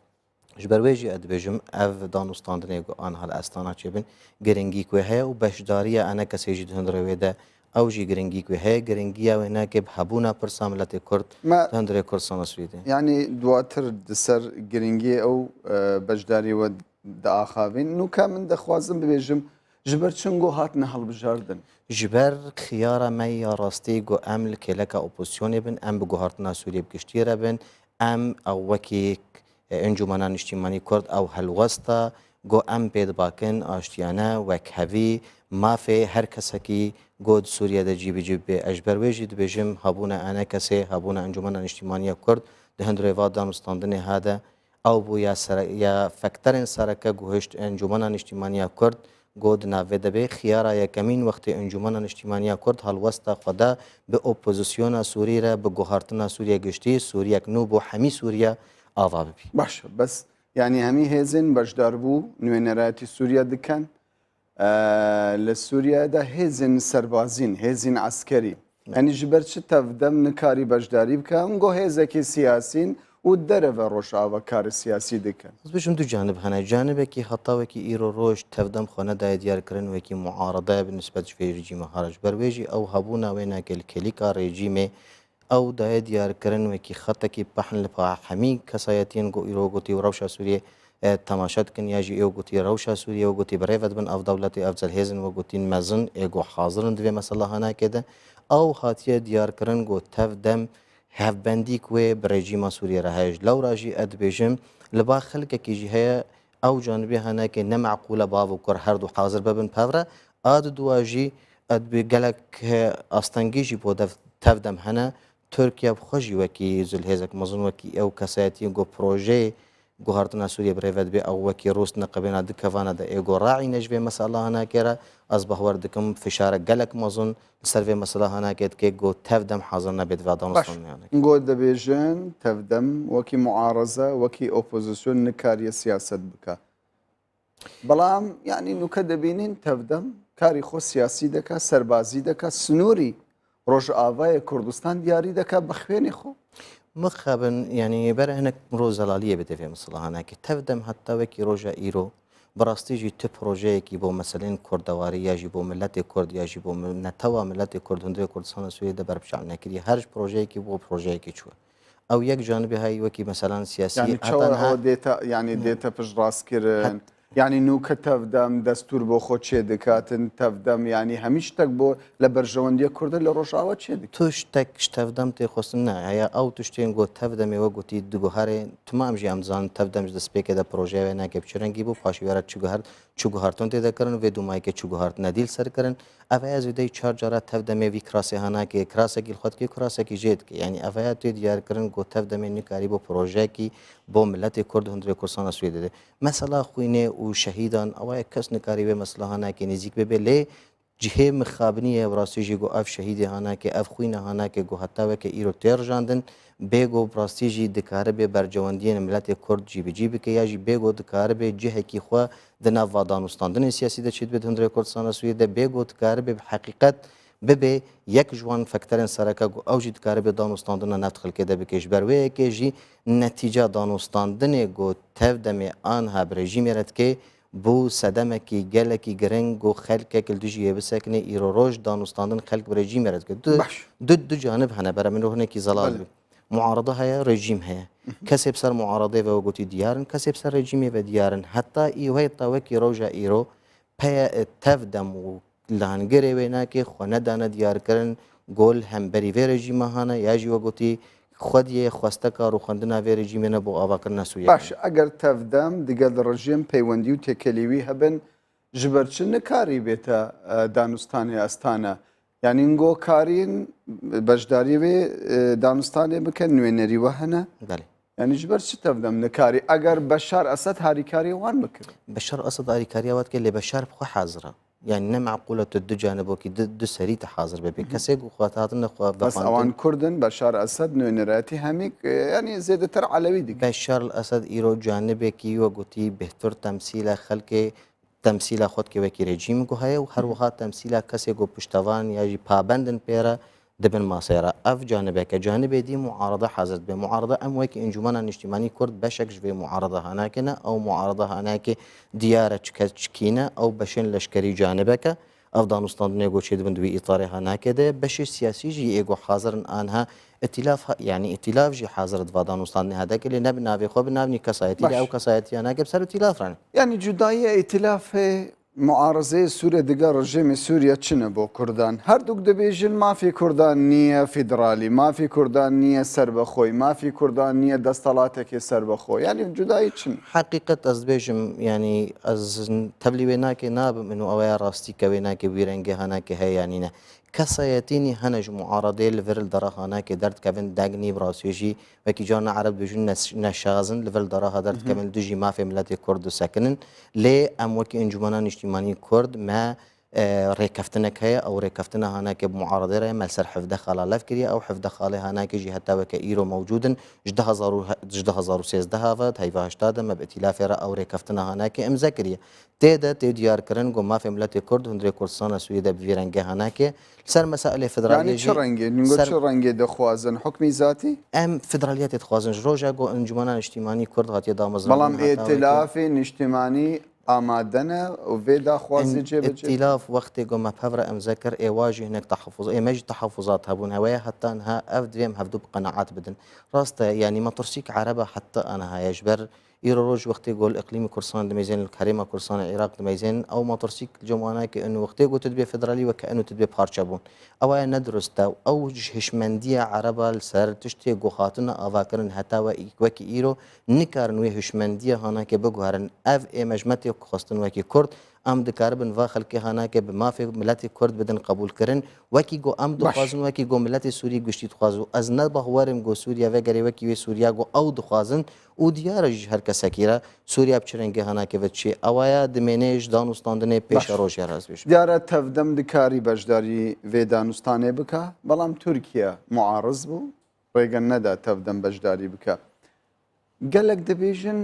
ji ber wê jî ez dibêjim ev danûstandinê an hal Estana çêbin giringî ku heye û beşdariya ene kesê jî di hundirê wê de ew jî giringî ku heye giringiya wê neke hebûna pirsa milletê Kurd di hundirê Kurdistana Sûriyê yanî duwatir di ser giringiyê ew beşdarî we diaxavîn nûka min dixwazim bibêjim ji ber çi got hatine hilbijardin ji ber xiyara me ya rastî got em li kêleka opozîsyonê bin em bi guhartina Sûriyê bi giştî re bin em ew wekî encûmena niştîmanî Kurd ew helwesta got em pê dibakin aştiyane wekhevî mafê her kesekî got Sûriye de cî bicî bê ez ji ber wê jî dibêjim hebûna ene kesê hebûna encûmena niştîmaniya Kurd di hundirê va danûstandinê hade ew bû ya fekterên sereke guhişt encûmena niştîmaniya Kurd got di navê de bê xiyara yekemîn wextê encûmena niştîmaniya Kurd helwesta xwe da bi opozîsyona Sûrî re bi guhartina Sûriye giştî Sûriyek nû bû hemî Sûriya ava bibî baş bes yanî hemî hêzên beşdarbû nûênerayetî Sûriya dikin li Sûriye de hêzên serbazîn hêzên askerî yanî ji ber çi tevdem nikarî beşdarî bike em got hêzekê siyasîn û dereve rojava karê siyasî dikin ez bêjim du canib hene canibekî heta wekî îro roj tevdem xwe nedaye diyarkirin wekî muaradaya bi nisbet ji vê rejîma hara ji ber wê jî ew hebûna wê neke li kêlîka rejîmê ew daye diyarkirin wekî xetekî pehn li pa hemî kesayetiyên got îro gotî û rewşa Sûriyê تماشات کن یا جی او گوتی روشا سوریه و گوتی بريفت بن اف دولت افضل هیزن و گوتین مزن ایگو حاضرن دوی مثلا هنا کده او هاتیه دیار کرن گو تف دم هف بندی کوی برژیم سوریه رهج لو راجی اد بیجم لبا خلق کی جی هي او جانبی هنا که نمعقوله باو و کر هر دو حاضر ببن پاورا اد دواجی اد بگلک استنگیجی بود تف دم هنا ترکیه بخوجی وکی زلهزک مزن وکی او کسایتی گو پروژه گوهرتنا سوریه بريفت بي او وكي روس نقبنا دكفانا دا ايغو راعي نجبي مسألة هنا كيرا اصبح وردكم فشارة قلق مظن سرفي مسألة هنا كيت كي جو تفدم حاضرنا بيتفادان باش يعني نقول دبيجن تفدم وكي معارضة وكي اوبوزيسيون نكاري سياسة بك بلام يعني انه كدبينين تفدم كاري خو سياسي دكا سربازي دكا سنوري روج آفاي كردستان دياري دكا بخويني خو مخابن يعني برا هناك روز زلالية بتفهم مسألة هنا كي تفدم حتى وكي روجا ايرو براستي جي تو بروجي كي بو مثلا كردواري يا جي بو ملت كرد يا جي بو نتوا ملت كرد هندري كردستان سوية ده بربشان نكري هرج بروجي كي بو بروجي كي شو او يك جانب هاي وكي مثلا سياسي يعني تشوا ديتا يعني ديتا فيش راس كيرن يعني نو كتفدم دستور بو خود چه دكاتن تفدم يعني هميش تك بو لبرجواندية كرد لروجاوا چه دك توش تك تفدم تي خصنا هيا او تشتين جو تفدم وقتي دغهار تمام جي امزان تفدم د سپیک د پروژه نه کپچرنګي بو پاشویرا چوغهارتون ته کرن و دومای که چوغهارت ندیل سر کرن اوایز دی چارجرا تفدم وی کراسه هنا که کراسه کی خود کی کراسه کی جید کی یعنی اوایت دیار کرن گو تفدم نکاری بو پروژه کی بو ملت کرد هندره کورسان سویده مثلا خوینه و شهیدان اوای کس نکاری و مثلا هنا که نزیک به له جهه مخابنیه براستی گو اف شهید هانا که اف خوینه هانا که گو حتی و که ایرو تیر جاندن بگو براستی جی دکاره به برجواندین ملت کرد جی بجی که یا جی بگو دکاره به جهه کی خو د نو دانستاندن سیاسی د چید به هندره کردستان سوی د بگو دکاره به حقیقت به یک جوان فکترن سرکه گو او جی دکاره به دانستاندن نفت خلکه ده بکش بروه که جی نتیجه دانستاندن گو تف دم آن ها برژیم رد که بو صدمکی گلکی گرنگ و خلق کل دوجیه بسکنه ایرو روش دانستاندن خلق رژیم مرد که دو جانب هنه برای من روحنه کی زلال معارضه هيا رژیم هيا کسی بسر معارضه و گوتی دیارن کسی بسر رژیمی و دیارن حتی ایوه تاوکی روژا ایرو پیا تفدم و لانگره وینا که خونه دانه دیار کرن گل هم بری و رژیم هانه یا جی و گوتی خود یه خواسته کار و خواندن وی رژیم نه بو آوا کردن سویه باش اگر تفدم دیگه رژیم پیوندی و تکلیوی هبن جبرچ نکاری بیتا دانستانی استانه يعني نقول كارين بجداري بي دانستاني بكن نوينري وهنا بله يعني جبر شي تفدم نكاري اگر بشار اسد هاري كاري وان بكر بشار اسد هاري كاري وقت كل بشار بخو حاضره يعني نم معقوله دو جانبو كي دو سري تحاضر بي كسي خواتاتنا خو بس اوان كردن بشار اسد نوينراتي هميك يعني زيادتر علوي دي بشار الاسد ايرو جانبي كي وقتي بهتر تمثيل خلق تمثیل خود که وکی رژیم گو هیا و هر وقت تمثیل کسی گو پشتوان یا جی پابندن پیرا دبن ماسیرا اف جانبه که جانبه دی معارضه حاضر به معارضه ام وکی انجمن اجتماعی کرد بشکش به معارضه هناکنه او معارضه هناک دیاره چکینه او بشن لشکری جانبه که اف دانستان نگو چید بند وی اطار هناک ده بش سیاسی جی ایگو حاضرن آنها ائتلاف يعني ائتلاف جي حاضر دفادان وسطان هذاك اللي نبي نافي خو بنابني كسايتي او كسايتي انا قبل ائتلاف راني يعني جدايه ائتلاف معارضه سوريا دقا رژیم سوريا چنه بو كردان هر دوك دبيجن ما في كردان نيه فيدرالي ما في كردان نيه سربخوي ما في كردان نيه دستالاتك سربخوي يعني جدايه چنه حقيقه از بيجم يعني از تبليوناك ناب منو اويا راستي كويناك بيرنگه هناك هي يعني نه كسايتيني هنج معارضه لفرل دراهانا كي درت كفن داغني براسيجي وكي جانا عرب بجن نشازن لفرل دراها درت كمل دوجي ما في ملت كرد ساكنن لي ام وكي انجمنان اجتماعي كرد ما ريكفتنك هي او ريكفتنا هناك بمعارضه راه مال سر حفظ خاله لفكري او حفظ خاله هناك جي حتى وك ايرو موجودا جده 16 هافت هيفا هشتاد ما بائتلاف او ريكفتنا هناك ام زكريا تيدا تيديار كرن جو ما في ملت كرد هندري كردستان سويدا بفيرنجه هناك سر مسائل فدراليه يعني شرنجي نقول شرنجي دخوازن حكمي ذاتي ام فدراليات تخوازن روجا جو انجمنان اجتماعي كرد غاتي دامزن بلام ائتلاف اجتماعي آمادنه و ویدا خواستی چه بچه؟ ائتلاف وقتی گم مفهور ام ذکر ایواجه هناك تحفظ ایماج تحفظات هبون هوايا حتى انها افدویم هفدو بقناعات بدن راسته يعني ما ترسيك عربة حتى انا يجبر إيرو روج وقتي يقول إقليمي كردستان دميزين الكريمة كردستان العراق دميزين أو موتورسيكل جمعنا كأنه وقتي يقول تدبي فدرالي وكأنه تدبي بارشابون أو ندرستا أو هشمندية عربة السر تشتي قخاتنا أفاكرن هتا وكي إيرو نكارن وهشمندية هنا كبجوهرن أف مجمتي خاصة وكي كرد ام دکاربن و خلکی هانا که به مافی ملت کرد بدن قبول کردن وکی گو ام دخوازن وکی گو ملت سوری گشتی دخوازو از نبه هوارم گو سوریا و گری وکی و سوریا گو او دخوازن او دیارج هر کس کیرا سوریا بچرنگه هانا که وچی اوایا دمینش دانوستاندنه پیش روش راز بیش دیاره تفدم دکاری بجداری و دانوستانه بکه بلام ترکیه معارض بو ریگن ندا تفدم بجداری بکه گلک دبیجن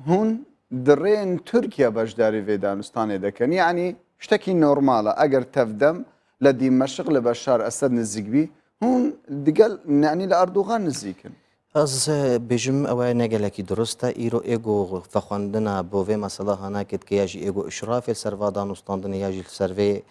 هون درين تركيا بجداري في دانستاني دكن يعني شتكي نورمالة أجر تفدم لدي مشغ لبشار أسد نزيقبي هون دقل يعني لأردوغان نزيكن از بجم او نگلکی درسته ایرو ایگو فخواندنا بوه مسئله هانا کد که یاجی ایگو اشراف سروا دانستاندن یاجی سروی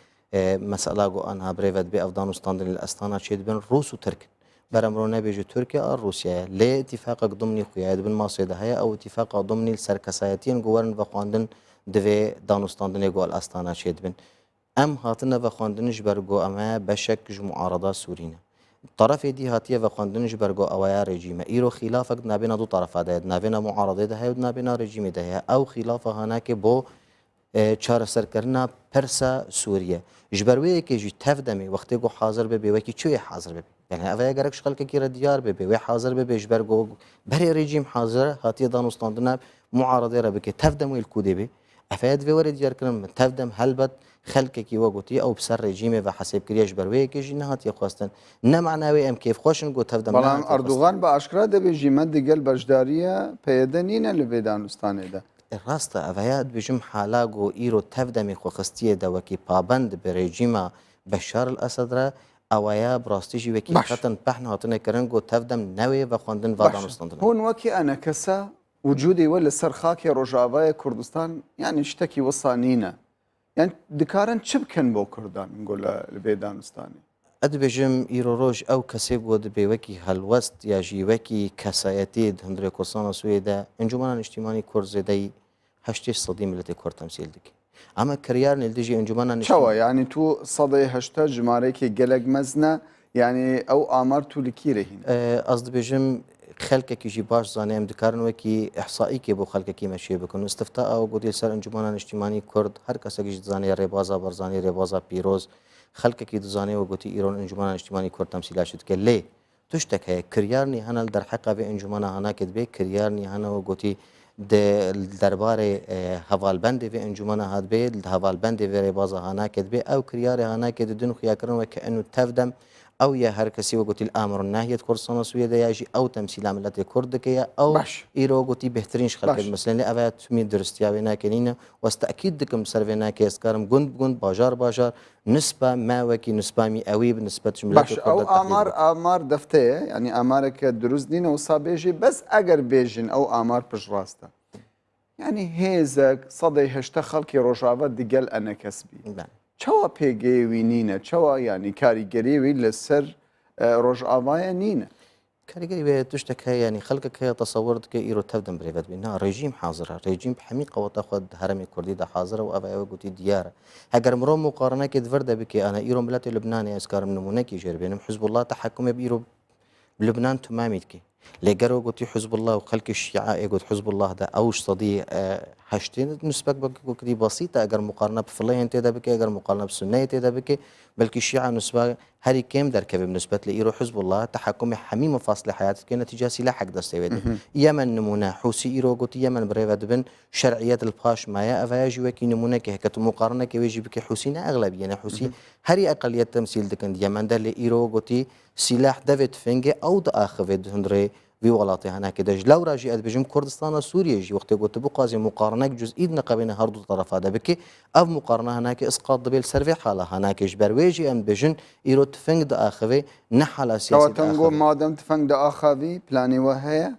مسئله گو آنها بریود بی اف دانستاندن الاستانا چید بین روس و ترک برامرونه بيجي تركيا أو روسيا لا اتفاق ضمني قياد بن مصيدة هي أو اتفاق ضمني السركسايتين جوارن وخواندن دوی دانستاندن جوال أستانا شيد بن أم هاتنا وخواندنش برجو أما بشك معارضة سورينا طرف دي هاتيه وخواندنش برجو أوايا رجيم إيرو خلافك نابنا دو طرف هذا نابنا معارضة ده هي ونابنا رجيم ده هي أو خلافه هناك بو چهار سرکرنا پرسا سوریه جبروی که جی تفدمی وقتی گو حاضر به وکی چوی حاضر به يعني أفيا جرك شغل كيرا ديار ببي وحاضر ببي جبر جو بري ريجيم حاضر هاتي دانوستاندنا معارضة ربك تفدم الكودي بي أفيا دفي ورد ديار كلام تفدم هلبت خلق كي وقتي أو بسر ريجيمه وحسب كرياش بروي كي جنهات يخواستن نمعناوي أم كيف خوشن جو تفدم بلان أردوغان بأشكرا دبي جيمد دقل بجدارية بيدنين اللي في دانوستاني ده راستا أفيا بجم حالاجو إيرو تفدم خوخستيه ده وكي بابند بريجيما بشار الأسد را أوايا براستيجي وكي خطن بحنا هاتنا كرنجو تفدم نوي وخواندن وادانوستاندن هون وكي أنا كسا وجودي ولا سرخاكي روجافايا كردستان يعني اشتكي وصانينا يعني دكارن شبكن بو كردان نقول البيدانستاني اد بجم إيرو روج أو كسيب ود بوكي هالوست يا جي وكي كسايتيد هندري كورسانا سويدا انجمانا اجتماعي كورزدي هشتيش صدي ملتي كور تمثيل دكي اما كريار نلدجي انجمانا شوا يعني تو صدي هشتا جماريكي قلق مزنا يعني او امر تو لكيرهين قصد بجم خلقك كيجي باش زاني ام دكارن وكي احصائي كي بو خلقك كي ماشي بكون استفتاء او قدي سر انجمانا اجتماعي كرد هر كسا كيجي زاني ريبازا برزاني ريبازا بيروز خلقك كي زاني وقتي ايران انجمانا اجتماعي كرد تمثيلات شد كلي تشتك هي كريارني هنا در حقه في انجمانا هنا كدبي كريارني هنا وقتي درباره هوالبند في انجمانا هاد بي هوالبند في ريبازا هنا كدبي او كرياري هنا كددن خياكرن وكانه تفدم او يا هر كسي وقتي الامر الناهيه كردستان سويدا يجي او تمثيل عملت كردكيه او باش. ايرو قتي بهترين خلق مثلا افات مي درستيا كنينه واستاكيد دكم سرفينا كيسكارم جند باجار نسبه ما وكي نسبه مئوي بالنسبه باش او امار دفتيه يعني امارك دروز دين وصابيجي بس اگر بيجن او امار بجراستا يعني هيزك صدي هشتا خلقي روجافا دقل انا كسبي چوا پیگی وی نینه چوا يعني کاریگری وی لسر روجافا نینه كاريجري بتشتك هي يعني خلقك هي تصورت كي إيرو تفدم بريفت بينها ريجيم حاضرة ريجيم بحميقة وتاخذ هرمي كردي ده حاضرة وأبا وقتي ديارة هجر مرو مقارنة كي دفردا بكي أنا إيرو ملاتي لبناني أسكار من نمونة كي جربين حزب الله تحكم بإيرو بلبنان تماميت كي لقروا قلت حزب الله وخلق الشيعة يقول حزب الله ده أوش صدي حشتين نسبة بكدي بسيطة أجر مقارنة بفلان تدا بكي أجر مقارنة بالسنة تدا بكي بلكي الشيعة نسبة هاري كم دركب بالنسبة لإيرو حزب الله تحكم حميم فاصل حياتك كنتيجة سلاح دستيوده يمن نمونة حوسي إيرو قلت يمن بريفد بن شرعيات الباش مايا أفاجي وكي نمونة كي هكت مقارنة كي ويجي بكي حوسينا أغلبية يعني حوسي هاري أقلية تمثيل دكن يمن ده لإيرو قلت سلاح دافيد فينجي أو دآخفيد هندري في ولاطي هناك دج لو راجعت بجم كردستان سوريا جي وقت قلت بقازي مقارنة جزئي نقبين هردو طرف هذا بكي أو مقارنة هناك إسقاط دبيل سرفي حالة هناك جبر ويجي أم بجن إيرو تفنج دا آخذي نحلا سياسي تنقو ما دام تفنج دا آخذي بلاني وهي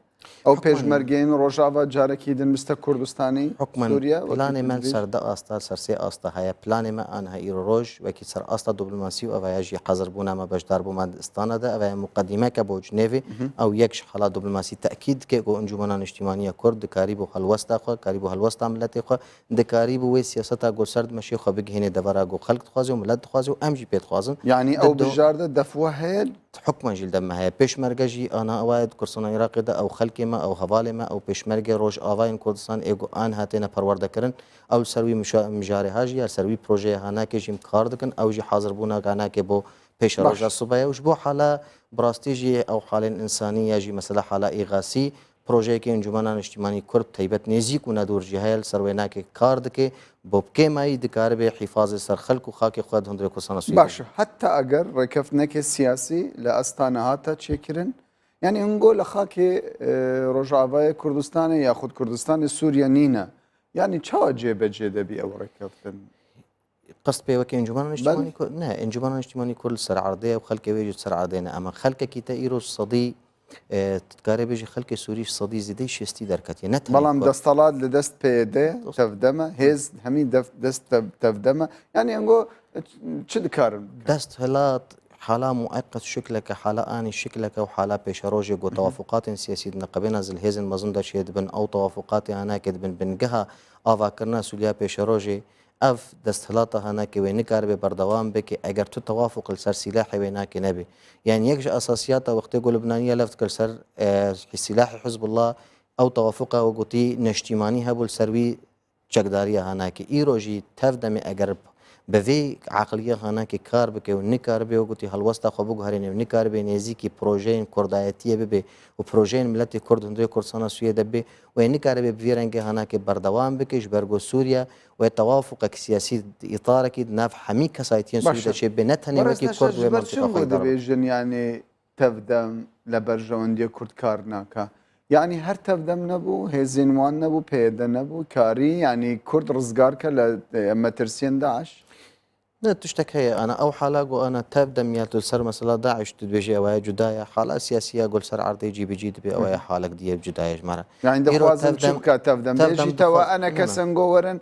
ئەو پێشمەرگەین ڕۆژاوا جارێکی دنمستە کوردستانی حکومەن سووریا پلانی من سەردە ئاستا سەرسێ ئاستا هەیە پلانی مە ئەها ئیرۆ ڕۆژ وەکی سەر ئاستا دیبلۆماسی و ئەڤایژی حەزر بوونامە بەشدار بوومان ئستانەدا ئەوەیە مقدمەکە بۆ جنێڤێ ئەو یەکش حالا دیبلۆماسی تەکید کێ بۆ ئەنجومەنان نیشتیمانیە کورد دکاری بۆ هەلوەستا خۆ کاری بۆ هەلوەستا ملەتی خۆ دکاری بۆ وێ سیاسەتا گۆسەرد مەشی خۆ بگهێنێ دەبەرا گۆ خەڵک دخوازی و ملەت دخوازی و ئەمژی پێ دخوازن یعنی ئەو بژاردە دەفوە هەیە حکومەژیل دەمە هەیە پێشمەرگەژی ئانا ئەوایەت کورسانە عێراقیدا ئەو خەلکێمە ئەو هەواڵێمە ئەو پێشمەرگە ڕۆژ ئاواین کوردستان ئێگو ئان هاتێنە پەروەردەکردن ئەو سەروی مژارێهاژی یا سەروی پرۆژەیە هاناکێژیم کار دکن ئەوژی حاضر بوونا گاناکێ بۆ پێش ڕۆژە سوبایە وش بۆ حالا براستیژی ئەو حالێن ئینسانی یاژی مەسەلا حالا ئیغاسی پرۆژەیەکی ئەنجومەنان نیشتیمانی کورد تایبەت نێزیک و نەدورجی هەیە سەروێناکێ کار دکێ بۆ بکێمایی دکار بێ حیفاظی سەر خەلک و خاکی خۆت هەندێک کوردستانە سوید باشە حتا ئەگەر ڕێکەفتنەکێ سیاسی لە ئەستانە هاتە چێکردن یعنی هەنگۆ لە خاکێ ڕۆژاوای کوردستانی یاخود کوردستانی سووریا نینە یعنی چاوە جێبەجێ دەبی ئەو ڕێکەفتن قصد پێوەکە ئەنجومەنان نیشتیمانی کورد نه ئەنجومەنان نیشتیمانی کورد سەرعەردەیە و خەلکە وێژی سەرعەردەیە ئەمە خەلکێکی تە ئیرۆژ سەدی تکارێ بێژی خەلکی سووریش سەدی زیدەی شێستی دەرکەتی نەت بەڵام دەستەڵات لە دەست پێدێ تەفدەمە هێز هەمی دەست تەفدەمە یعنی ئەنگۆ چ دکارن دەست هەلات حالا مؤقت شکلەکە حالا ئانی شکلەکە و حالا پێشە ڕۆژێک بۆ تەوافقاتی سیاسی نەقەبێنە زلهێزن مەزم دەچێت بن ئەو تەوافقاتی هەناکێت بن بنگەها ئاواکردنا سوولیا پێشە ڕۆژێ ئەف دەستهڵاتە هەناکە وێ نکار بێ بەردەوام بکە ئەگەر تو تەوافق لەسەر سیلاحی وێ ناکە نەبێ یان یەکژ ئەساسیاتە وەختێ گۆ لەبنانیە لەفت کرد سەر سیلاحی حزب الله ئەو تەوافقە و گوتی نیشتیمانی هەبوو سەروی چەکداریە هەناکە ئیرۆژی تەف دەمێ ئەگەر بەvê عقلیە هەناکێ کار بکە و نکار بێ و گوتی هەڵوەستا خۆ بگوهرێنێ و نکار بێ نێزیکی پرۆژەین کوردایەتیە ببێ و پرۆژەین ملەتی کورد هەندێک کوردستانە سویە دەبێ و نکار بێ بڤێ رەنگە هەناکێ بەردەوام بکەش بەرگۆ سووریا و تەوافقێک سیاسی ئیطارێکی ناف هەمی کەسایەتیان سووری دەچێت بێ نەتەنێوەکی کورد وێ منطقەی دەبێژن یانێ تەفدەم لە بەرژەوەندیە کورد کار ناکە یعنی هەر تەفدەم نەبوو هێزینوان نەبوو پێدە نەبوو کاری ینی کورد ڕزگارکە لە مەترسیێن داعش نه تشتك هي انا او حالا جو انا تبدا ميالتو سر مثلا داعش تدويجي او جدايه حالا سياسيه قول سر عرضي جي بي جي دبي او حالك دي جدايه جمره يعني دخوازم شبكه تبدا بيجي توا انا كسنغورن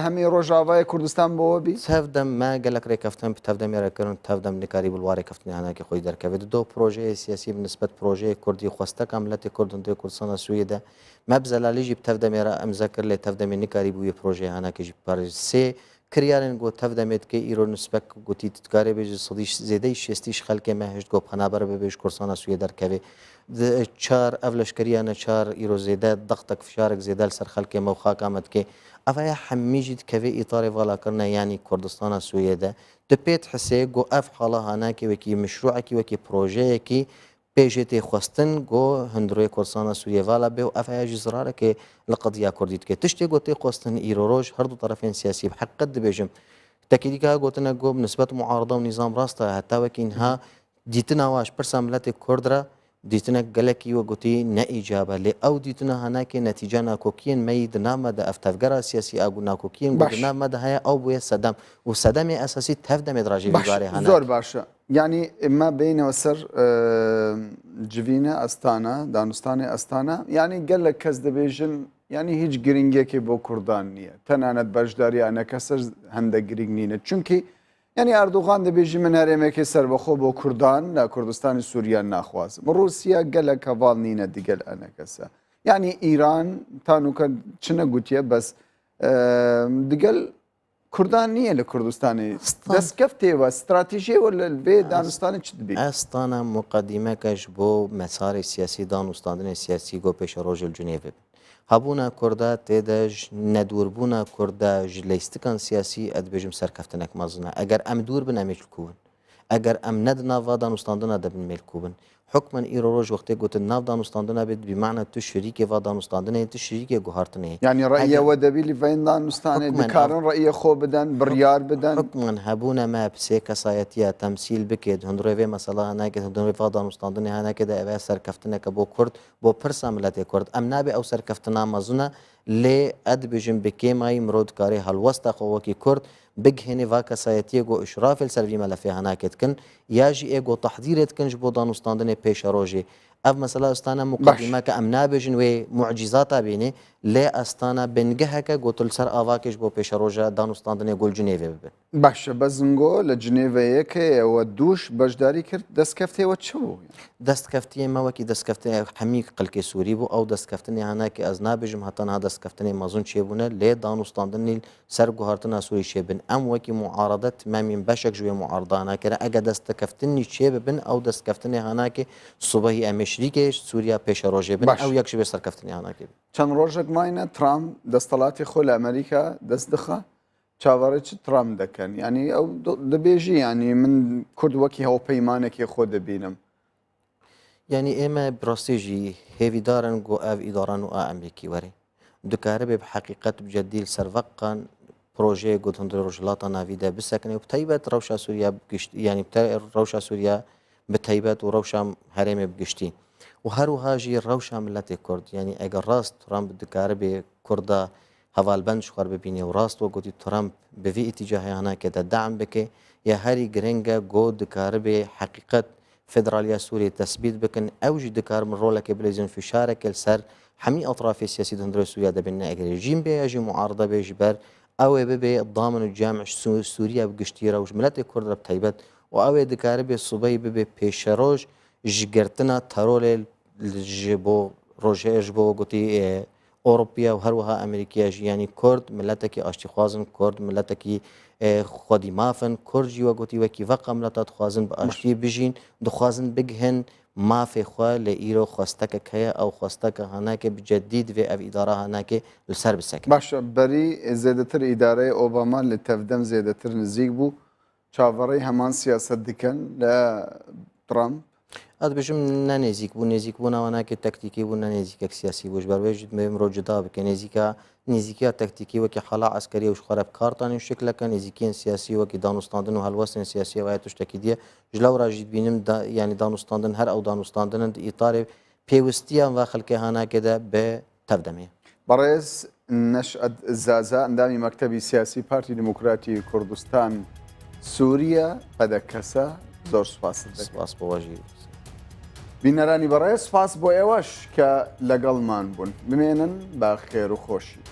همي روجاواي كردستان بوبي تبدا ما قال لك ريكفتن تبدا ميركرون تبدا من قريب الواري كفتني انا كي خوي دركبد دو بروجي سياسي بالنسبه بروجي كردي خوسته كاملتي كردن دي كردستان سويدا ما بزلالي جي تبدا ميرا امذكر لي تبدا من قريب وي بروجي انا كي جي بارسي كريارن گو تف دمت که ایران نسبت گویی تکاری بیش صدیش زیادی شستیش خلق ماهشت گو پنابر بیش کورسان سوی در کوی چار اولش کریانه چار ایران زیاده ضغطك فشارك زیاده سر خلق موخا کامت که اوه حمیجید کوی اطار والا کرنا یعنی کردستان سوی ده دپیت حسی گو اف حالا هانا که وکی مشروع کی وکی پروژه کی پیشتی خواستن گو هندروی کورسان سوریه والا به و افعال جزراره که لقضیه کردید که تشتی گوتی خواستن ایروروج هر دو طرفین سیاسی بحق قد بيجم تأكيد که گوتنا گو نسبت معارضه و نظام راسته حتی وکی اینها دیتنا واش پرساملت کرد را دیتنا گلکی و گوتی نه ایجابه لی او دیتنا هنر که نتیجه ناکوکین مید نامد افتفگر سیاسی اگو ناکوکین گوتی نامد های او بوی صدام و صدام اساسی تفدم ادراجی بیاره هنر زور باشه يعني ما بين وسر جوينة أستانا دانستاني أستانا يعني قال لك كز دبيجن يعني هيج جرينجيكي بو كردان نية تنانت بجداري أنا كسر هندا جرينجنينة چونكي يعني أردوغان دبيجي من هرمكي سر بخو بو كردان لا كردستان سوريا ناخواز روسيا قال لك هفال نينة دي قال أنا كسر يعني إيران تانو كان چنا قوتيه بس دي قال كردان نیه لكردستاني دستكفتي و استراتيجية ولا البيت دانستاني چه دبي؟ استانا مقدمه كش بو مسار سياسي دانستان سياسي جو پیش روج الجنيف هبونا كردا تدج ندوربونا كردا جليستكان سياسي ادبجم سركفتنك مازنا اگر ام دور بن املكون اگر ام ندنا و دانستاندنا دبن ملكون حكما ايروج وقت قلت الناف دانستاندنا بد بمعنى تو شريك و دانستاندنا تو شريك جوهرتني يعني رأي ودبي اللي فين دانستاني دكارن رأي خو بدن بريار بدن حكما هبونا ما بسي كسايتيا تمثيل بكيد هندروي مثلا هناك هندروي و دانستاندنا هناك ده ابا سركفتنا كبو كرد بو برساملت كرد ام نابي او سركفتنا مازونا لي ادبجم بكيماي مرود كاري هالوسط خوكي كرد بجهني فاكا سايتيجو إشراف السلفي ملفي هناك تكن ياجي إيجو تحضير تكنج بودان وستاندني بيش روجي ئەف مەسەلا ئەستانە مقدمە کە ئەم نابێژن وێ معجیزاتە بینێ لێ ئەستانە بنگەهەکە گوتل سەر ئاواکەش بۆ پێشە ڕۆژە دانوستاندنێ گۆل جنێڤێ ببن باشە بە زنگۆ لە جنێڤەیەکەوە دووش بەشداری کرد دەستکەفتەوە چ بوو؟ دەستکەفتیە مەوەکی دەستکەفتنی هەمی قلکی سووری بوو ئەو دەستکەفتنی هەناکی ئەز نابێژم هەتەنها دەستکەفتنی مەزون چێبوونە لێ دانوستاندنی سەر گوهارتنا سووری چێبن ئەم وەکی معارەدەت مەمین بەشێک ژوێ معارضاناکەرە ئەگە دەستکەفتنی چێ ببن ئەو دەستکەفتنی هەناکی سوبەهی ئەمێشریکێش سووریا پێشە ڕۆژێ بن ئەو یەک شوێ سەرکەفتنی هەناکی چەند ڕۆژێک ماینە ترامپ دەستەڵاتی خۆ لە ئەمریکا دەست دخە چاوەڕێکی ترامپ دەکەن ینی ئەو دەبێژی ینی من کورد وەکی هەوپەیمانێکی خۆ دەبینم یعنی ئێمە بڕاستێژی هێویدارن گۆ ئەو ئیداران و ئەمریکی وەرێ دکارە بێ حقیقت بجدیل سەرڤقان پرۆژەیە گوتند ڕۆژڵاتە ناویدا بسەکنێ و بتەیبەت ڕەوشە سووریا بگشت ینی ڕەوشە سووریا بتەیبەت و ڕەوشام هەرێمێ بگشتی و هەروهاژی ڕەوشە ملەتی کورد ینی ئەگەر ڕاست ترامپ دکارە بێ کووردا هەواڵبەند خوار ببینێ و ڕاست وە گوتی ترامپ بڤی ئیتیجاهیانەکەدا دام بکێ یا هەری گرنگە گۆ دکارە بێ حقیقت فدرالیا سووری تثبیت بکن ئەوژی دکارم ڕۆلەکە بلێزن فشارێکە سەر هەمی ئەطرافی سیاسی دەندرۆی سووریا دەبێن ئەگەر ژیم بێژی معارضە بێژی بەر ئەوێ ببێ دامن و جامع سووریا بگشتی ڕەوش ملەتی کورد رە تایبەت و ئەوێ دکارە بێ سوبەی ببێ پێشەڕۆژ ژگرتنە تەرۆلێ بۆ ڕۆژێژ بۆ گوتی ئۆروپیا و هەروەها ئەمریکیاژ ینی کورد ملەتێکی ئاشتیخوازن کورد ملەتێکی خودی مافن کورجی وە گوتی وەکی ڤقە ملەتە دخوازن بە ئاشتی بژین دخوازن بگهن مافێ خوا لە ئیرۆ خواستەکە هەیە ئەو خواستەکە هەناکە بجدید وێ ئەو ئیدارە هەناکێ لەسەر بسەکە باشە بەری زێدەتر ئیدارەی ئۆباما لە تەفدەم زێدەتر نزیک بوو چاوەڕێی هەمان سیاست دیکەن لە ترامپ ئەدبژم نەنێزیک بوو نێزیک بوو ناواناکە تەکتیکی بوو نەنێزیکە سیاسی بووش بەروێژت مرۆ جدا بکە نێزیکە نێزیکە تەکتیکی وەکی حەلا ئەسکەری و خۆرە کارتانی شکلەکە نێزیکیان سیاسی وەکی دانوستاندن و هەلوەستن سیاسی وایە توشتێکی دیە ژلە و ڕژیت بینم ینی دانوستاندن هەر ئەو دانوستاندنن ئیتارێ پێویستیان و خەلکە هەناکەدا بێ تەفدەمێ بەڕێز نەشئەت زازا ئەندامی مەکتەبی سیاسی پارتی دموکراتی کوردستان سووریا بەدەکەسە زۆر سپاس بۆژی بینەرانی بەڕێز سپاس بۆ ئێوەش کە لەگەڵمان بوون بمێنن با خێر و خۆشی